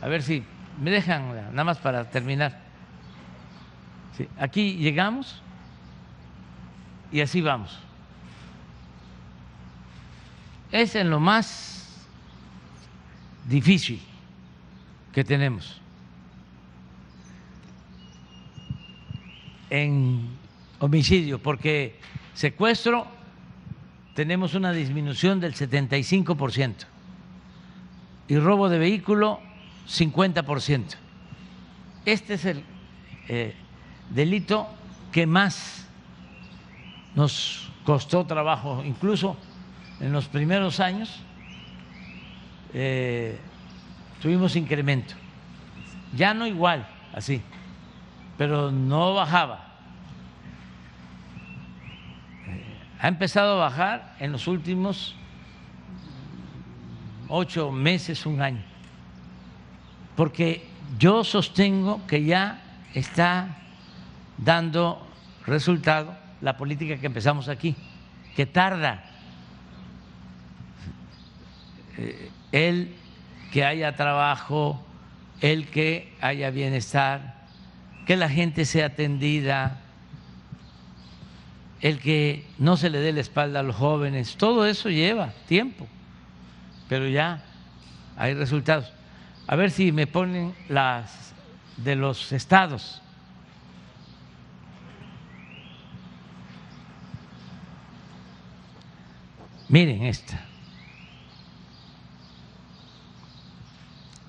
A ver si me dejan, nada más para terminar. Sí, aquí llegamos y así vamos. Es en lo más difícil que tenemos. En homicidio, porque secuestro tenemos una disminución del 75% y robo de vehículo 50%. Este es el delito que más nos costó trabajo, incluso en los primeros años tuvimos incremento, ya no igual, así, pero no bajaba. Ha empezado a bajar en los últimos 8 meses, un año, porque yo sostengo que ya está dando resultado la política que empezamos aquí, que tarda. El que haya trabajo, el que haya bienestar, que la gente sea atendida, el que no se le dé la espalda a los jóvenes, todo eso lleva tiempo, pero ya hay resultados. A ver si me ponen las de los estados. Miren esta.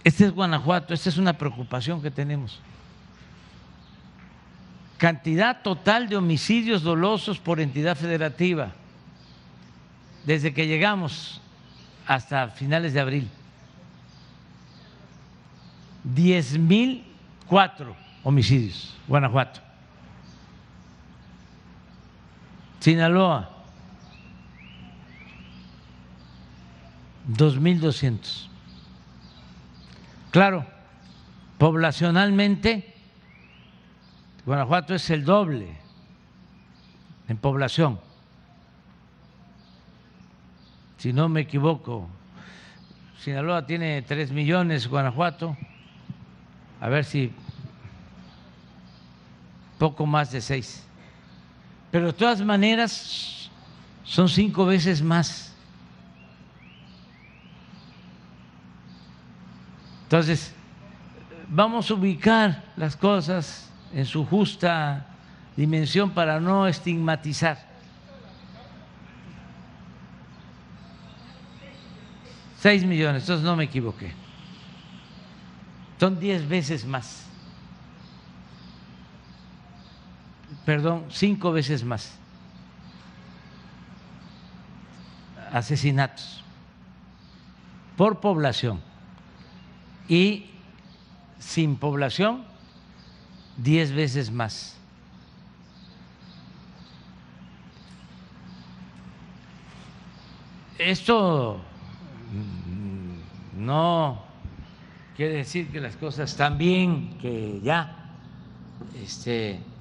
Este es Guanajuato, esta es una preocupación que tenemos. Cantidad total de homicidios dolosos por entidad federativa: desde que llegamos hasta finales de abril, 10,004 homicidios, Guanajuato. Sinaloa, 2,200. Claro, poblacionalmente, Guanajuato es el doble en población. Si no me equivoco, Sinaloa tiene 3 millones, Guanajuato, a ver si poco más de 6. Pero de todas maneras son 5 veces más. Entonces, vamos a ubicar las cosas en su justa dimensión para no estigmatizar. 6 millones, entonces no me equivoqué. Son 10 veces más. Perdón, 5 veces más asesinatos por población. Y sin población, 10 veces más. Esto no quiere decir que las cosas están bien, que ya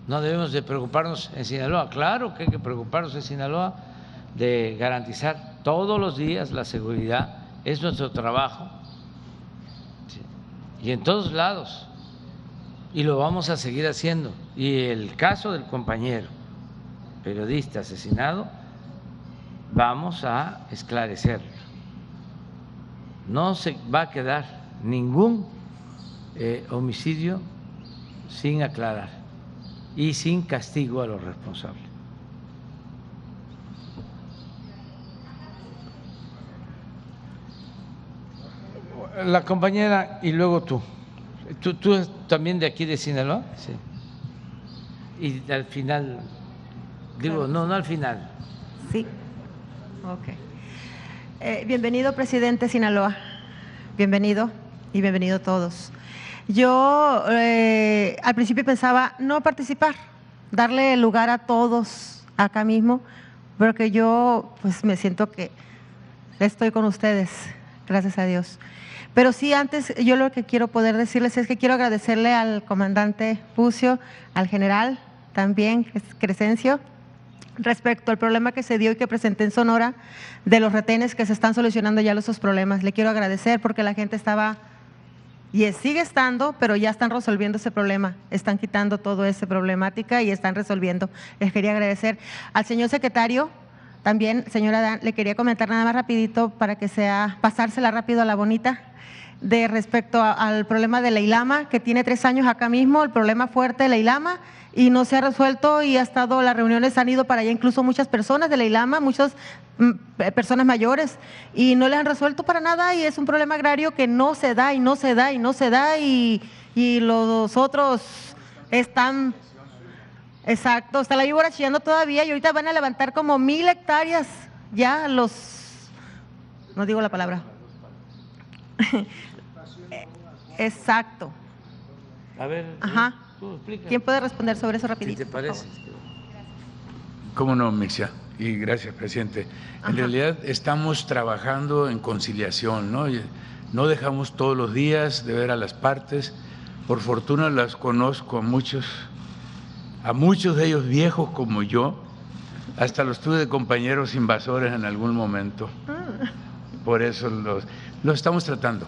no debemos de preocuparnos en Sinaloa. Claro que hay que preocuparnos en Sinaloa de garantizar todos los días la seguridad, es nuestro trabajo. Y en todos lados, y lo vamos a seguir haciendo. Y el caso del compañero periodista asesinado, vamos a esclarecerlo. No se va a quedar ningún homicidio sin aclarar y sin castigo a los responsables. La compañera y luego tú. ¿Tú también de aquí de Sinaloa? Sí. Y al final, digo, no al final. Sí. Ok. Bienvenido, presidente Sinaloa. Bienvenido y bienvenido todos. Yo al principio pensaba no participar, darle lugar a todos acá mismo, porque yo pues me siento que estoy con ustedes, gracias a Dios. Pero sí, antes yo lo que quiero poder decirles es que quiero agradecerle al comandante Pucio, al general también, Crescencio, respecto al problema que se dio y que presenté en Sonora de los retenes que se están solucionando ya esos problemas. Le quiero agradecer porque la gente estaba y sigue estando, pero ya están resolviendo ese problema, están quitando toda esa problemática y están resolviendo. Les quería agradecer al señor secretario. También, señora Dan, le quería comentar nada más rapidito para que pasársela rápido a la bonita, de respecto al problema de la ILAMA, que tiene 3 años acá mismo, el problema fuerte de la ILAMA, y no se ha resuelto y las reuniones han ido para allá incluso muchas personas de la ILAMA, muchas personas mayores, y no les han resuelto para nada, y es un problema agrario que no se da y no se da y no se da, y los otros están… Exacto, está la víbora chillando todavía y ahorita van a levantar como 1,000 hectáreas ya no digo la palabra. Exacto. A ver, ajá. Tú explica. ¿Quién puede responder sobre eso rapidito? ¿Qué te parece? Cómo no, Mixia, y gracias, presidente. En realidad estamos trabajando en conciliación, ¿no? No dejamos todos los días de ver a las partes. Por fortuna las conozco a muchos de ellos viejos como yo, hasta los tuve de compañeros invasores en algún momento. Por eso lo estamos tratando.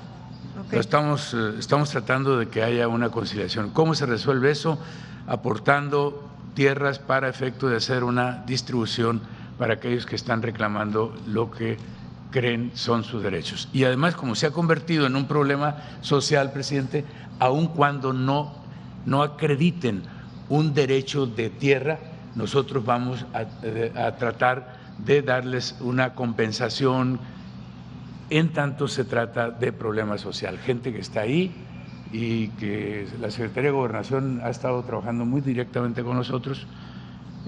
Okay. Estamos tratando de que haya una conciliación. ¿Cómo se resuelve eso? Aportando tierras para efecto de hacer una distribución para aquellos que están reclamando lo que creen son sus derechos. Y además, como se ha convertido en un problema social, presidente, aun cuando no acrediten un derecho de tierra, nosotros vamos a tratar de darles una compensación en tanto se trata de problema social. Gente que está ahí y que la Secretaría de Gobernación ha estado trabajando muy directamente con nosotros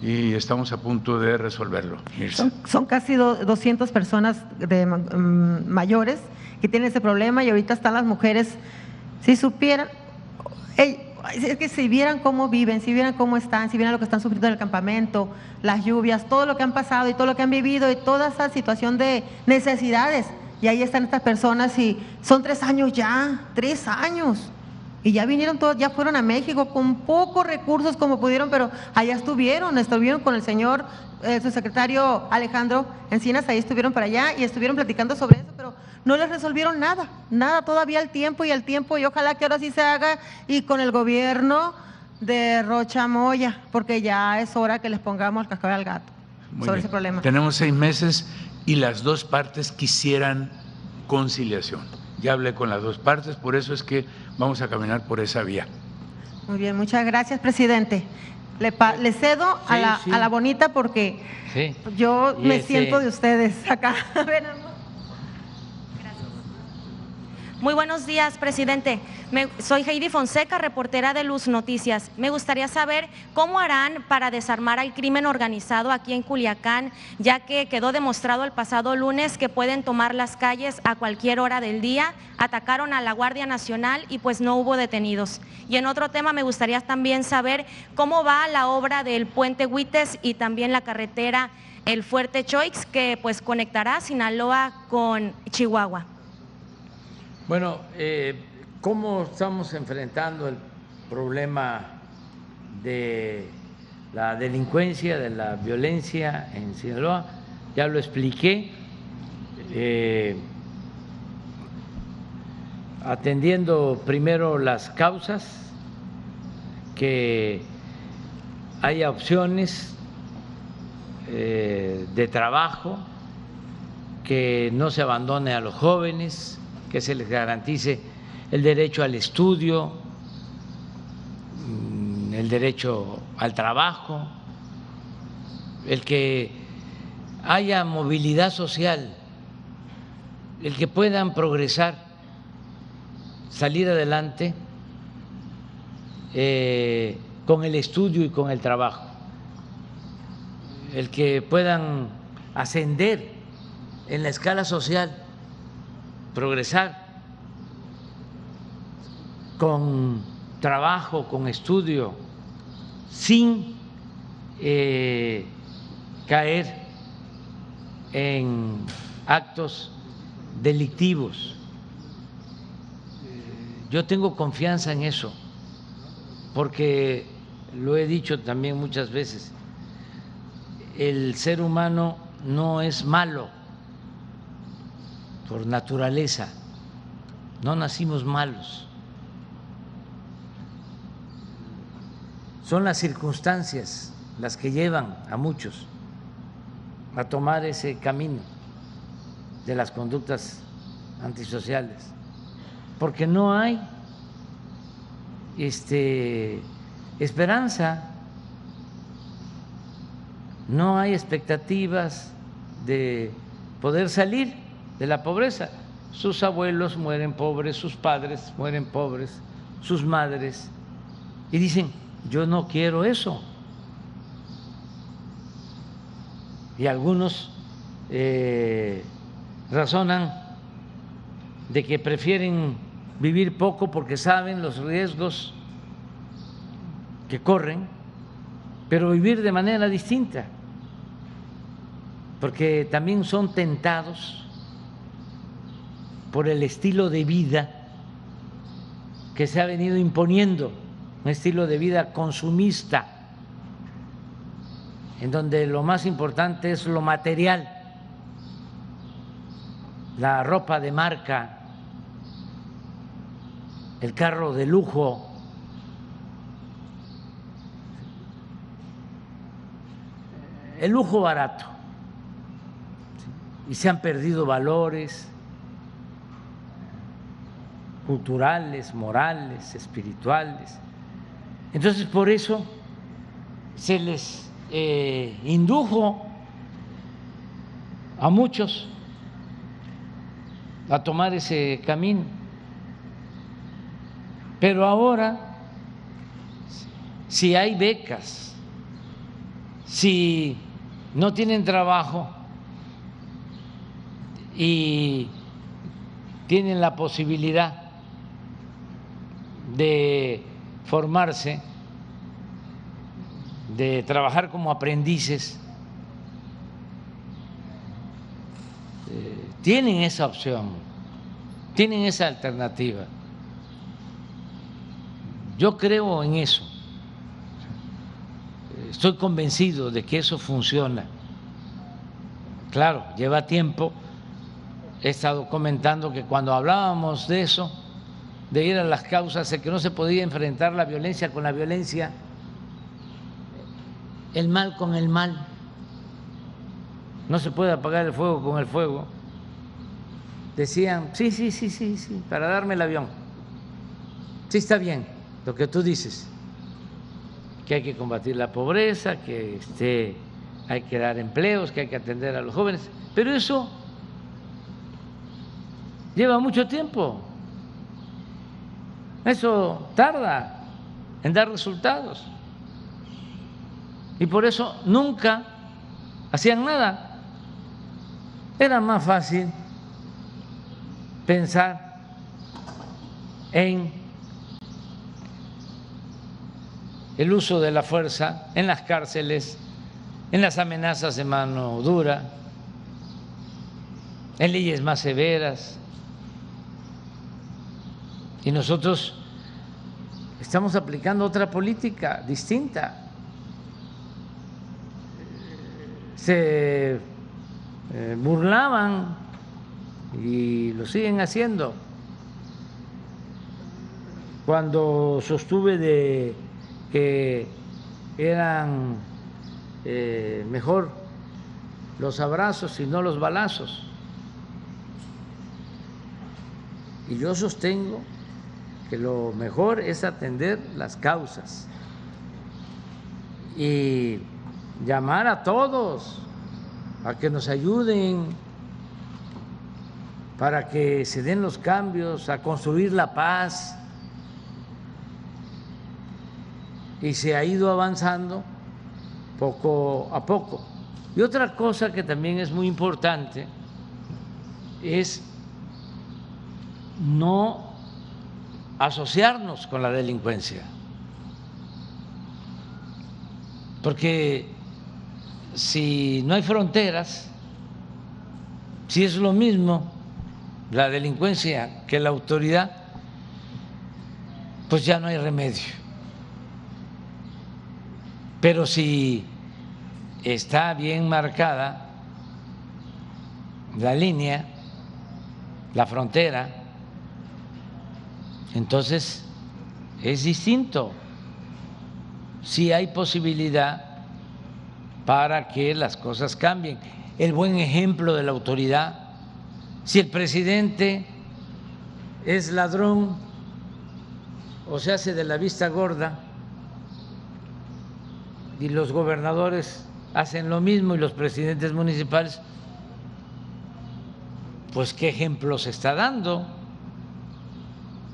y estamos a punto de resolverlo. Son casi 200 personas mayores que tienen ese problema y ahorita están las mujeres, si supieran, es que si vieran cómo viven, si vieran cómo están, si vieran lo que están sufriendo en el campamento, las lluvias, todo lo que han pasado y todo lo que han vivido y toda esa situación de necesidades, y ahí están estas personas y son 3 años ya, 3 años. Y ya vinieron todos, ya fueron a México con pocos recursos como pudieron, pero allá estuvieron con el señor, su secretario Alejandro Encinas, ahí estuvieron para allá y estuvieron platicando sobre eso, pero no les resolvieron nada todavía al tiempo, y ojalá que ahora sí se haga y con el gobierno de Rocha Moya, porque ya es hora que les pongamos el cascabel al gato sobre ese problema. Tenemos 6 meses y las 2 partes quisieran conciliación. Ya hablé con las 2 partes, por eso es que vamos a caminar por esa vía. Muy bien, muchas gracias, presidente. Le cedo a la bonita porque yo me siento de ustedes acá. Muy buenos días, presidente. Soy Heidi Fonseca, reportera de Luz Noticias. Me gustaría saber cómo harán para desarmar al crimen organizado aquí en Culiacán, ya que quedó demostrado el pasado lunes que pueden tomar las calles a cualquier hora del día. Atacaron a la Guardia Nacional y pues no hubo detenidos. Y en otro tema me gustaría también saber cómo va la obra del Puente Huites y también la carretera El Fuerte Choix, que pues conectará Sinaloa con Chihuahua. Bueno, ¿cómo estamos enfrentando el problema de la delincuencia, de la violencia en Sinaloa? Ya lo expliqué, atendiendo primero las causas, que haya opciones de trabajo, que no se abandone a los jóvenes, que se les garantice el derecho al estudio, el derecho al trabajo, el que haya movilidad social, el que puedan progresar, salir adelante con el estudio y con el trabajo, el que puedan ascender en la escala social, progresar con trabajo, con estudio, sin caer en actos delictivos. Yo tengo confianza en eso, porque lo he dicho también muchas veces, el ser humano no es malo por naturaleza, no nacimos malos, son las circunstancias las que llevan a muchos a tomar ese camino de las conductas antisociales, porque no hay esperanza, no hay expectativas de poder salir de la pobreza. Sus abuelos mueren pobres, sus padres mueren pobres, sus madres, y dicen, yo no quiero eso. Y algunos razonan de que prefieren vivir poco porque saben los riesgos que corren, pero vivir de manera distinta, porque también son tentados por el estilo de vida que se ha venido imponiendo, un estilo de vida consumista, en donde lo más importante es lo material, la ropa de marca, el carro de lujo, el lujo barato, y se han perdido valores culturales, morales, espirituales. Entonces, por eso se les indujo a muchos a tomar ese camino. Pero ahora, si hay becas, si no tienen trabajo y tienen la posibilidad de formarse, de trabajar como aprendices, tienen esa opción, tienen esa alternativa. Yo creo en eso. Estoy convencido de que eso funciona. Claro, lleva tiempo. He estado comentando que cuando hablábamos de eso, de ir a las causas, de que no se podía enfrentar la violencia con la violencia, el mal con el mal, no se puede apagar el fuego con el fuego. Decían, sí, para darme el avión. Sí, está bien lo que tú dices, que hay que combatir la pobreza, que hay que dar empleos, que hay que atender a los jóvenes, pero eso lleva mucho tiempo, eso tarda en dar resultados y por eso nunca hacían nada. Era más fácil pensar en el uso de la fuerza en las cárceles, en las amenazas de mano dura, en leyes más severas. Y nosotros estamos aplicando otra política distinta. Se burlaban y lo siguen haciendo cuando sostuve de que eran mejor los abrazos y no los balazos. Y yo sostengo que lo mejor es atender las causas y llamar a todos a que nos ayuden para que se den los cambios, a construir la paz. Y se ha ido avanzando poco a poco. Y otra cosa que también es muy importante es no asociarnos con la delincuencia, porque si no hay fronteras, si es lo mismo la delincuencia que la autoridad, pues ya no hay remedio. Pero si está bien marcada la línea, la frontera, entonces es distinto. Sí hay posibilidad para que las cosas cambien. El buen ejemplo de la autoridad. Si el presidente es ladrón o se hace de la vista gorda y los gobernadores hacen lo mismo y los presidentes municipales, pues qué ejemplo se está dando.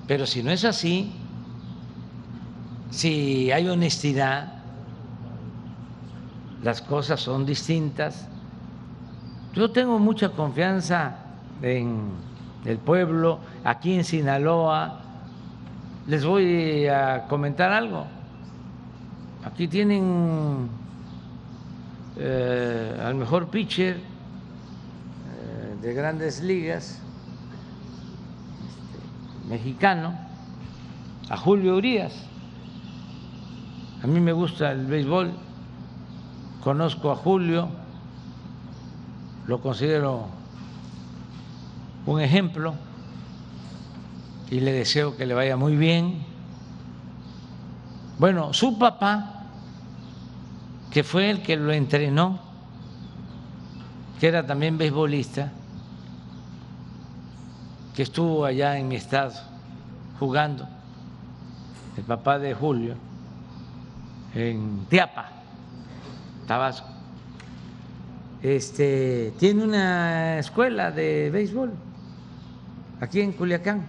Pero si no es así, si hay honestidad, las cosas son distintas. Yo tengo mucha confianza en el pueblo. Aquí en Sinaloa les voy a comentar algo. Aquí tienen al mejor pitcher de Grandes Ligas mexicano, a Julio Urías. A mí me gusta el béisbol, conozco a Julio, lo considero un ejemplo y le deseo que le vaya muy bien. Bueno, su papá, que fue el que lo entrenó, que era también beisbolista, que estuvo allá en mi estado jugando, el papá de Julio, en Teapa, Tabasco, tiene una escuela de béisbol aquí en Culiacán,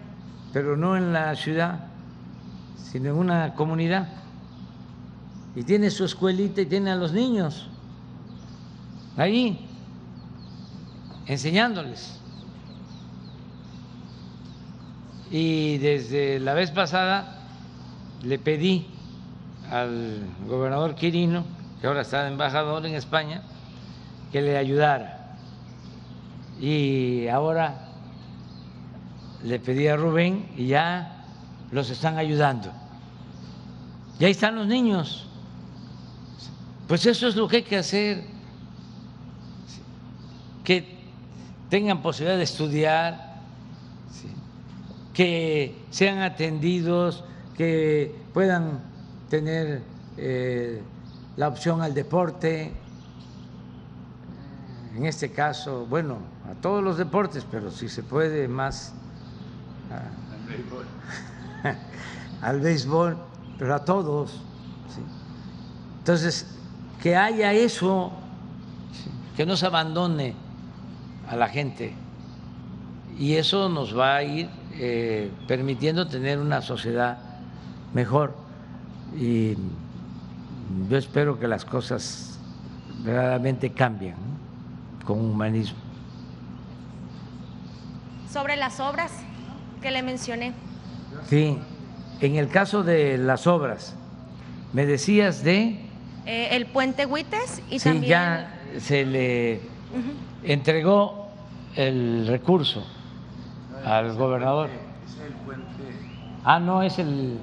pero no en la ciudad, sino en una comunidad, y tiene su escuelita y tiene a los niños ahí enseñándoles. Y desde la vez pasada le pedí al gobernador Quirino, que ahora está de embajador en España, que le ayudara. Y ahora le pedí a Rubén y ya los están ayudando. Y ahí están los niños. Pues eso es lo que hay que hacer, que tengan posibilidad de estudiar, que sean atendidos, que puedan tener la opción al deporte, en este caso, bueno, a todos los deportes, pero si se puede más al béisbol, pero a todos. ¿Sí? Entonces, que haya eso, ¿sí? Que no se abandone a la gente, y eso nos va a ir permitiendo tener una sociedad mejor, y yo espero que las cosas verdaderamente cambien, ¿no? Con humanismo. Sobre las obras que le mencioné. Sí, en el caso de las obras, me decías de… El puente Huites y sí, también… ya se le entregó el recurso al gobernador. Es el puente. Ah, no, es el…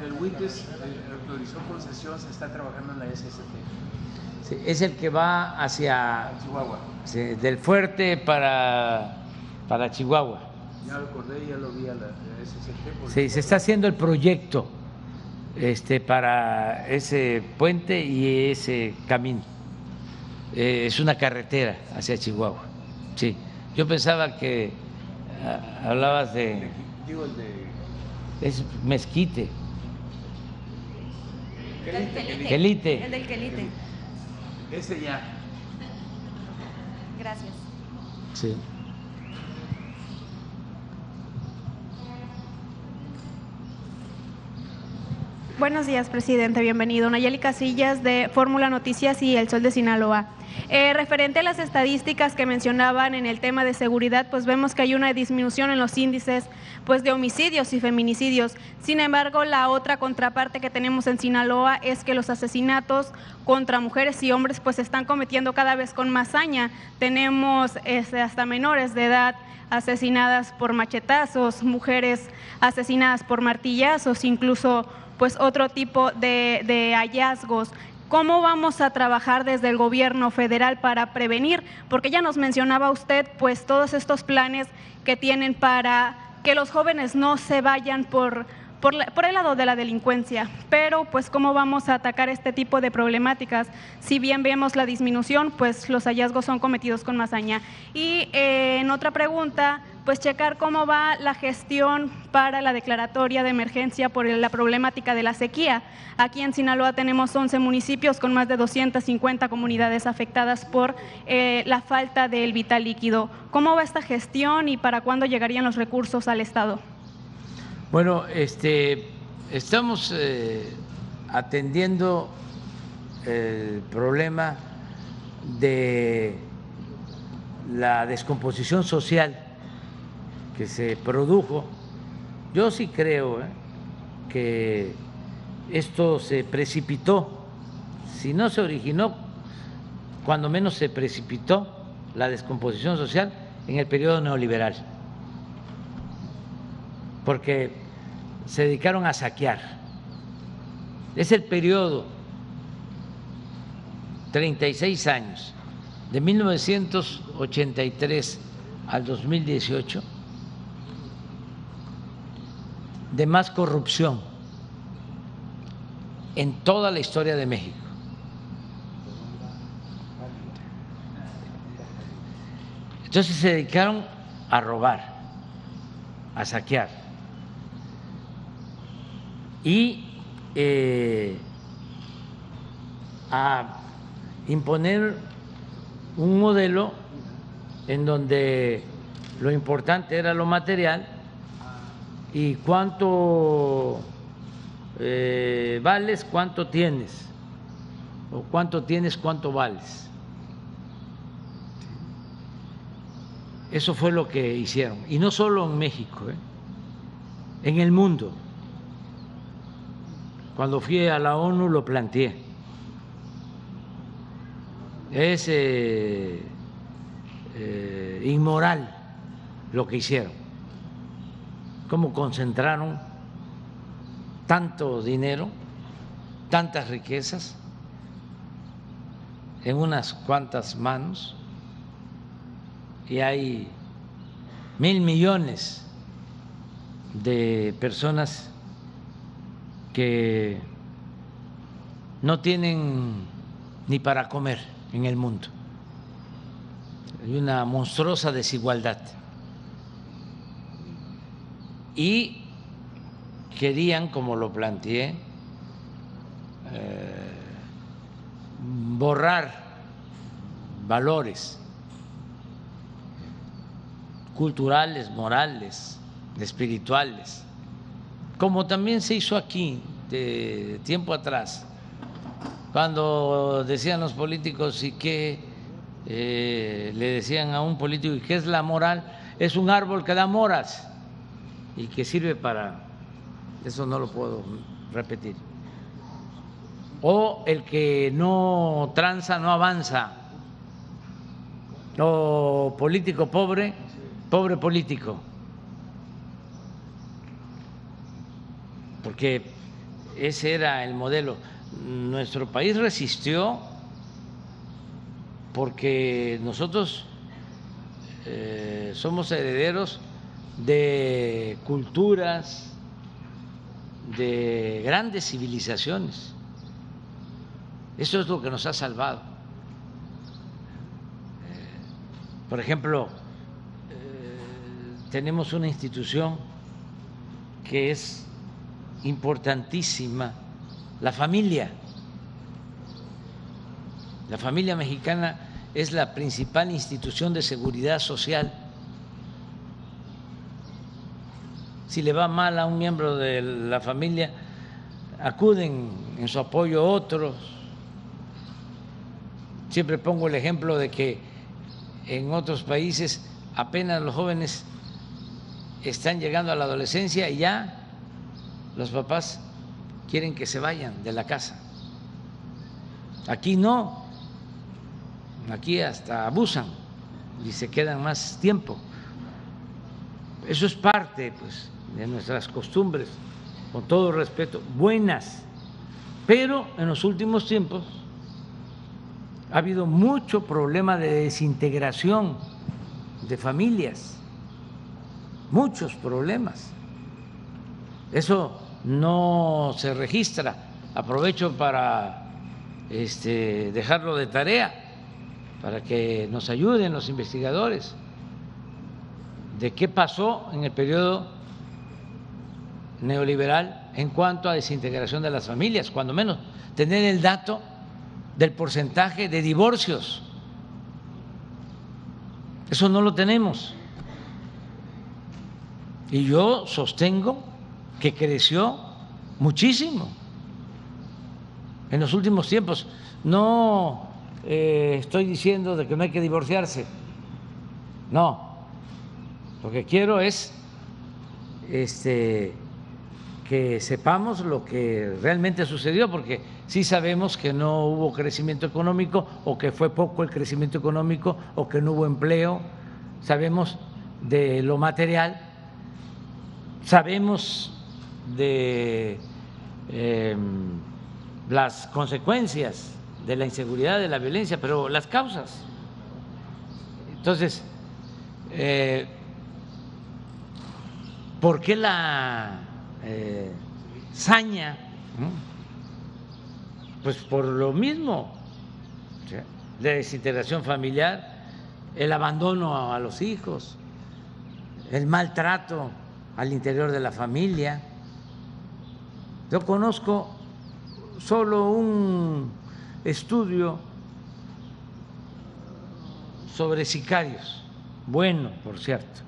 El Huites autorizó concesión, se está trabajando en la SST. Sí, es el que va hacia Chihuahua. Sí, del fuerte para Chihuahua. Ya lo acordé, ya lo vi a la SST. Sí, se está haciendo el proyecto para ese puente y ese camino. Es una carretera hacia Chihuahua. Sí, yo pensaba que hablabas de… Digo el de… Es Mezquite. Quelite. El del Quelite. Ese ya. Gracias. Sí. Buenos días, presidente. Bienvenido. Nayeli Casillas, de Fórmula Noticias y El Sol de Sinaloa. Referente a las estadísticas que mencionaban en el tema de seguridad, pues vemos que hay una disminución en los índices pues de homicidios y feminicidios. Sin embargo, la otra contraparte que tenemos en Sinaloa es que los asesinatos contra mujeres y hombres pues se están cometiendo cada vez con más saña. Tenemos hasta menores de edad asesinadas por machetazos, mujeres asesinadas por martillazos, incluso pues otro tipo de hallazgos. ¿Cómo vamos a trabajar desde el gobierno federal para prevenir? Porque ya nos mencionaba usted pues todos estos planes que tienen para que los jóvenes no se vayan por el lado de la delincuencia, pero pues cómo vamos a atacar este tipo de problemáticas. Si bien vemos la disminución, pues los hallazgos son cometidos con más saña. Y en otra pregunta, pues checar cómo va la gestión para la declaratoria de emergencia por la problemática de la sequía. Aquí en Sinaloa tenemos 11 municipios con más de 250 comunidades afectadas por la falta del vital líquido. ¿Cómo va esta gestión y para cuándo llegarían los recursos al Estado? Bueno, estamos atendiendo el problema de la descomposición social que se produjo. Yo sí creo que esto se precipitó, si no se originó, cuando menos se precipitó la descomposición social en el periodo neoliberal, porque se dedicaron a saquear. Es el periodo, 36 años, de 1983 al 2018, de más corrupción en toda la historia de México. Entonces se dedicaron a robar, a saquear y a imponer un modelo en donde lo importante era lo material y cuánto vales, cuánto tienes, o cuánto tienes, cuánto vales. Eso fue lo que hicieron. Y no solo en México, en el mundo. Cuando fui a la ONU lo planteé. Es inmoral lo que hicieron. Cómo concentraron tanto dinero, tantas riquezas en unas cuantas manos, y hay 1.000 millones de personas que no tienen ni para comer en el mundo. Hay una monstruosa desigualdad. Y querían, como lo planteé, borrar valores culturales, morales, espirituales, como también se hizo aquí de tiempo atrás, cuando decían los políticos y que le decían a un político, ¿y qué es la moral? Es un árbol que da moras y que sirve para… Eso no lo puedo repetir. O el que no tranza no avanza, o político pobre, pobre político, porque ese era el modelo. Nuestro país resistió porque nosotros somos herederos de culturas, de grandes civilizaciones. Eso es lo que nos ha salvado. Por ejemplo, tenemos una institución que es importantísima, la familia. La familia mexicana es la principal institución de seguridad social. Si le va mal a un miembro de la familia, acuden en su apoyo otros. Siempre pongo el ejemplo de que en otros países apenas los jóvenes están llegando a la adolescencia y ya los papás quieren que se vayan de la casa. Aquí no, aquí hasta abusan y se quedan más tiempo. Eso es parte, pues, de nuestras costumbres, con todo respeto, buenas, pero en los últimos tiempos ha habido mucho problema de desintegración de familias, muchos problemas. Eso no se registra. Aprovecho para dejarlo de tarea para que nos ayuden los investigadores de qué pasó en el periodo neoliberal en cuanto a desintegración de las familias, cuando menos tener el dato del porcentaje de divorcios. Eso no lo tenemos. Y yo sostengo que creció muchísimo en los últimos tiempos. No estoy diciendo de que no hay que divorciarse, no. Lo que quiero es que sepamos lo que realmente sucedió, porque sí sabemos que no hubo crecimiento económico, o que fue poco el crecimiento económico, o que no hubo empleo. Sabemos de lo material, sabemos de las consecuencias de la inseguridad, de la violencia, pero las causas. Entonces, ¿por qué la saña? Pues por lo mismo, la desintegración familiar, el abandono a los hijos, el maltrato al interior de la familia. Yo conozco solo un estudio sobre sicarios, bueno, por cierto,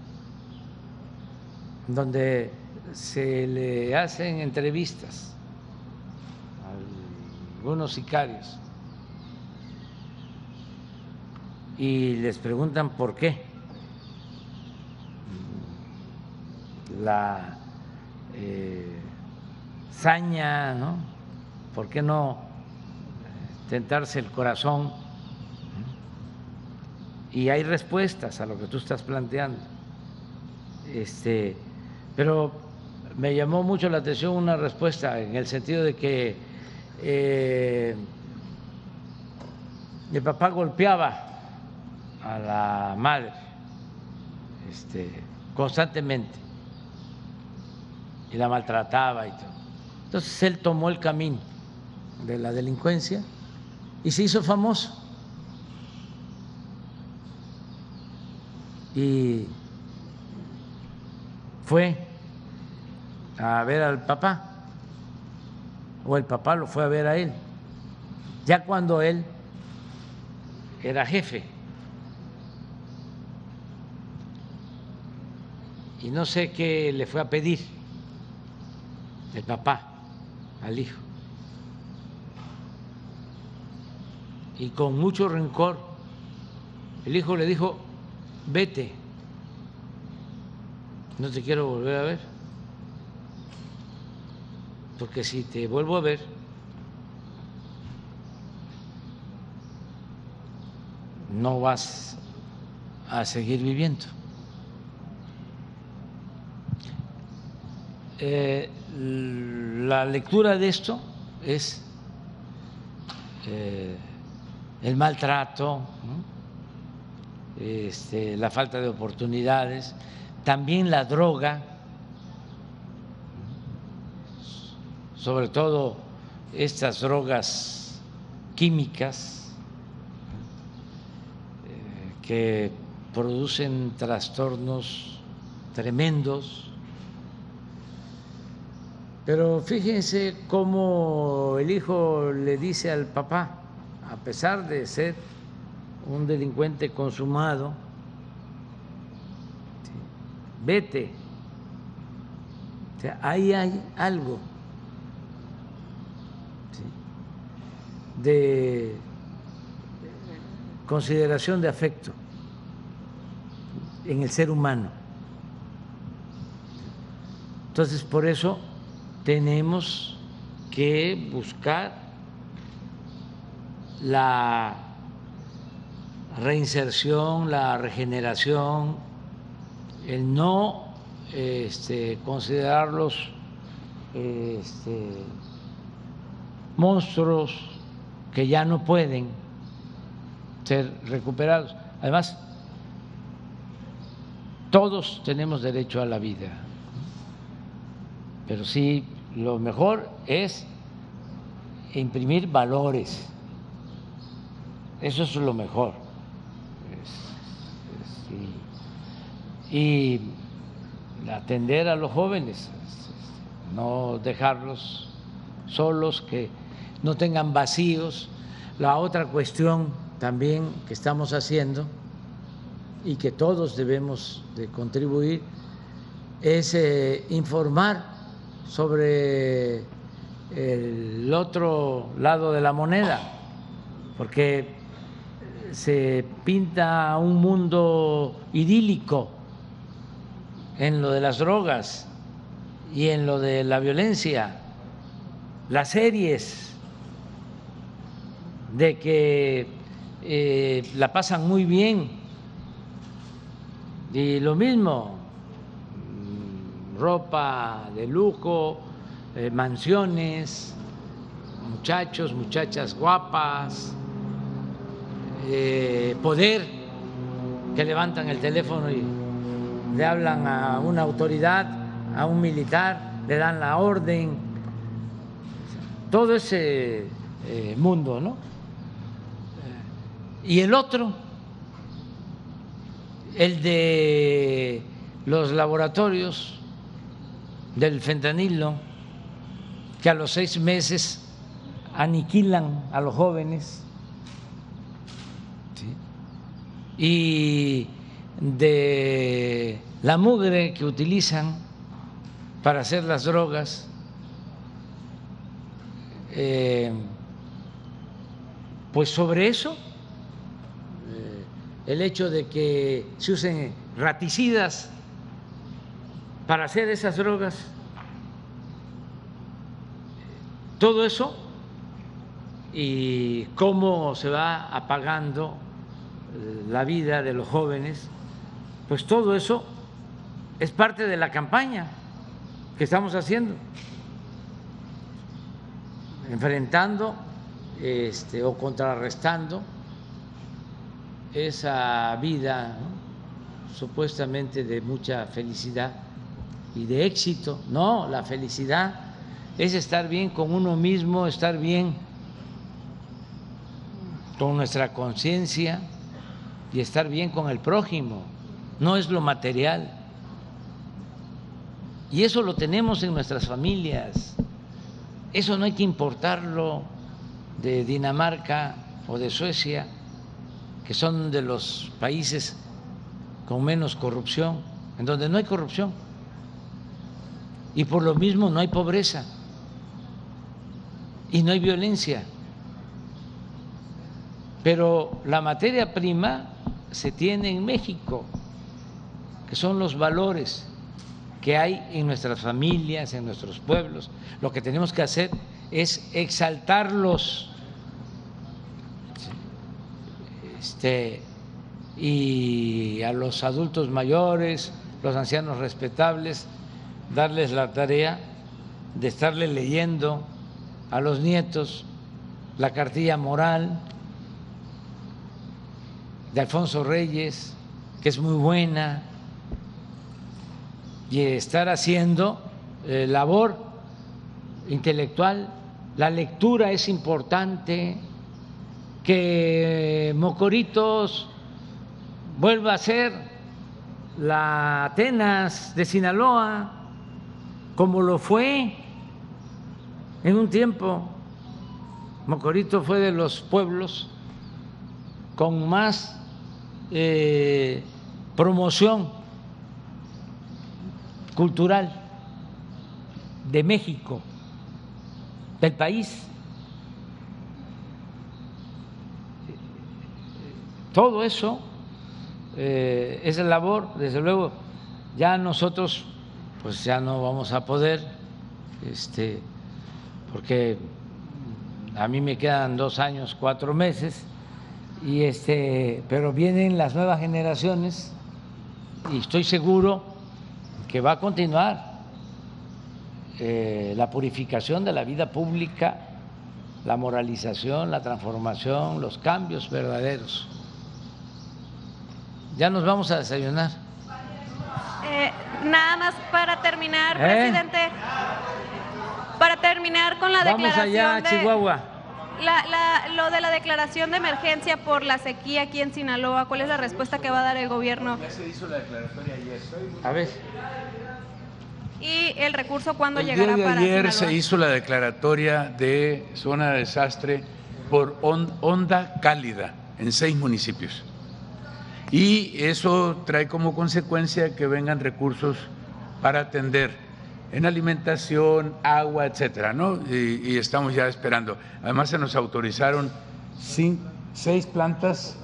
donde se le hacen entrevistas a algunos sicarios y les preguntan por qué la saña, ¿no? ¿Por qué no tentarse el corazón? Y hay respuestas a lo que tú estás planteando. Pero me llamó mucho la atención una respuesta en el sentido de que el papá golpeaba a la madre constantemente y la maltrataba y todo. Entonces él tomó el camino de la delincuencia y se hizo famoso. Y fue a ver al papá, o el papá lo fue a ver a él, ya cuando él era jefe. Y no sé qué le fue a pedir el papá al hijo. Y con mucho rencor, el hijo le dijo: vete, no te quiero volver a ver, porque si te vuelvo a ver, no vas a seguir viviendo. La lectura de esto es el maltrato, ¿no? La falta de oportunidades, también la droga, sobre todo estas drogas químicas que producen trastornos tremendos. Pero fíjense cómo el hijo le dice al papá, a pesar de ser un delincuente consumado: vete. O sea, ahí hay algo de consideración de afecto en el ser humano. Entonces, por eso tenemos que buscar la reinserción, la regeneración, el no considerarlos monstruos que ya no pueden ser recuperados. Además, todos tenemos derecho a la vida, pero sí, lo mejor es imprimir valores. Eso es lo mejor. Y atender a los jóvenes, no dejarlos solos, que no tengan vacíos. La otra cuestión también que estamos haciendo y que todos debemos de contribuir es informar sobre el otro lado de la moneda, porque se pinta un mundo idílico en lo de las drogas y en lo de la violencia, las series de que la pasan muy bien, y lo mismo, ropa de lujo, mansiones, muchachos, muchachas guapas, poder, que levantan el teléfono y le hablan a una autoridad, a un militar, le dan la orden, todo ese mundo, ¿no? Y el otro, el de los laboratorios del fentanilo, que a los 6 meses aniquilan a los jóvenes, ¿sí? Y de la mugre que utilizan para hacer las drogas, pues sobre eso, el hecho de que se usen raticidas para hacer esas drogas. Todo eso y cómo se va apagando la vida de los jóvenes, pues todo eso es parte de la campaña que estamos haciendo, enfrentando o contrarrestando esa vida, ¿no?, supuestamente de mucha felicidad y de éxito. No, la felicidad es estar bien con uno mismo, estar bien con nuestra conciencia y estar bien con el prójimo, no es lo material. Y eso lo tenemos en nuestras familias, eso no hay que importarlo de Dinamarca o de Suecia, que son de los países con menos corrupción, en donde no hay corrupción y por lo mismo no hay pobreza y no hay violencia. Pero la materia prima se tiene en México, que son los valores que hay en nuestras familias, en nuestros pueblos. Lo que tenemos que hacer es exaltarlos y a los adultos mayores, los ancianos respetables, darles la tarea de estarle leyendo a los nietos la cartilla moral de Alfonso Reyes, que es muy buena, y estar haciendo labor intelectual. La lectura es importante, que Mocoritos vuelva a ser la Atenas de Sinaloa, como lo fue en un tiempo. Mocorito fue de los pueblos con más promoción cultural de México, del país. Todo eso es la labor, desde luego. Ya nosotros pues ya no vamos a poder, porque a mí me quedan 2 años, 4 meses, pero vienen las nuevas generaciones y estoy seguro que va a continuar la purificación de la vida pública, la moralización, la transformación, los cambios verdaderos. Ya nos vamos a desayunar. Nada más para terminar, presidente, para terminar con la declaración. Vamos allá a Chihuahua. Lo de la declaración de emergencia por la sequía aquí en Sinaloa, ¿cuál es la respuesta que va a dar el gobierno? Ya se hizo la declaratoria ayer. A ver. ¿Y el recurso cuándo El llegará día de para ayer Sinaloa? se hizo la declaratoria de zona de desastre por onda cálida en 6 municipios. Y eso trae como consecuencia que vengan recursos para atender en alimentación, agua, etcétera, ¿no? Y estamos ya esperando. Además se nos autorizaron 5 plantas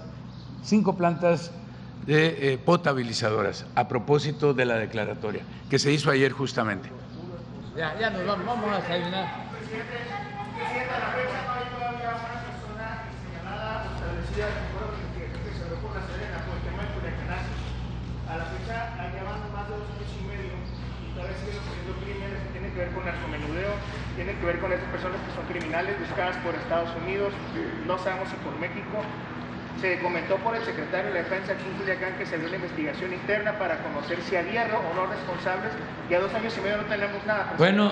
de potabilizadoras a propósito de la declaratoria que se hizo ayer justamente. Ya nos vamos a desayunar. A la fecha ya van más de 2 años y medio y todavía siguen ocurriendo crímenes que tienen que ver con narcomenudeo, tienen que ver con esas personas que son criminales buscadas por Estados Unidos, no sabemos si por México. Se comentó por el secretario de la Defensa aquí en Culiacán que se dio una investigación interna para conocer si había o no responsables, y a 2 años y medio no tenemos nada. Bueno,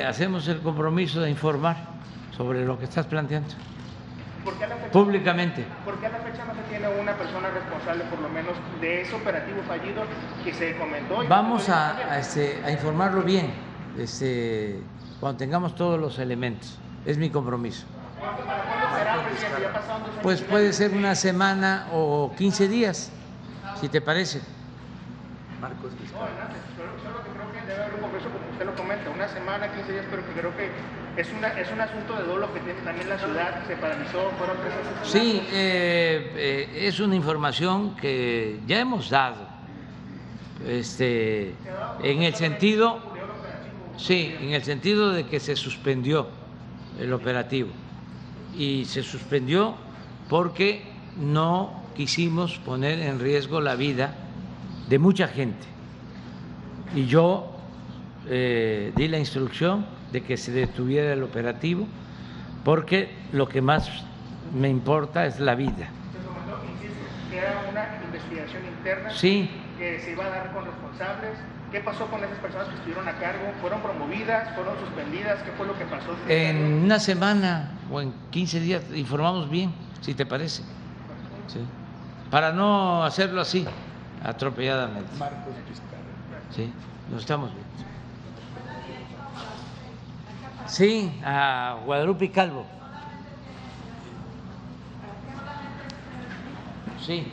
hacemos el compromiso de informar sobre lo que estás planteando. ¿Por qué a la fecha, públicamente? ¿Por qué a la fecha no se tiene una persona responsable, por lo menos, de ese operativo fallido que se comentó? Vamos a informarlo bien, cuando tengamos todos los elementos. Es mi compromiso. ¿Cuándo será, presidente? Ya pasaron 2 años. Pues puede ser una semana o 15 días, si te parece. Marcos Vizcarra. Solo que creo que debe haber un compromiso, como usted lo comenta, una semana, 15 días, pero que creo que es un asunto de dolo que tiene también la ciudad, se paralizó, fueron 3 asesinatos. Sí, es una información que ya hemos dado en el sentido, sí, en el sentido de que se suspendió el operativo y se suspendió porque no quisimos poner en riesgo la vida de mucha gente y yo di la instrucción de que se detuviera el operativo porque lo que más me importa es la vida. Que era una investigación interna, sí, que se iba a dar con responsables. ¿Qué pasó con esas personas que estuvieron a cargo? ¿Fueron promovidas? ¿Fueron suspendidas? ¿Qué fue lo que pasó? En una semana o en 15 días informamos bien, si te parece. Sí. Para no hacerlo así, atropelladamente. Sí, nos estamos viendo. Sí, a Guadalupe Calvo. Sí.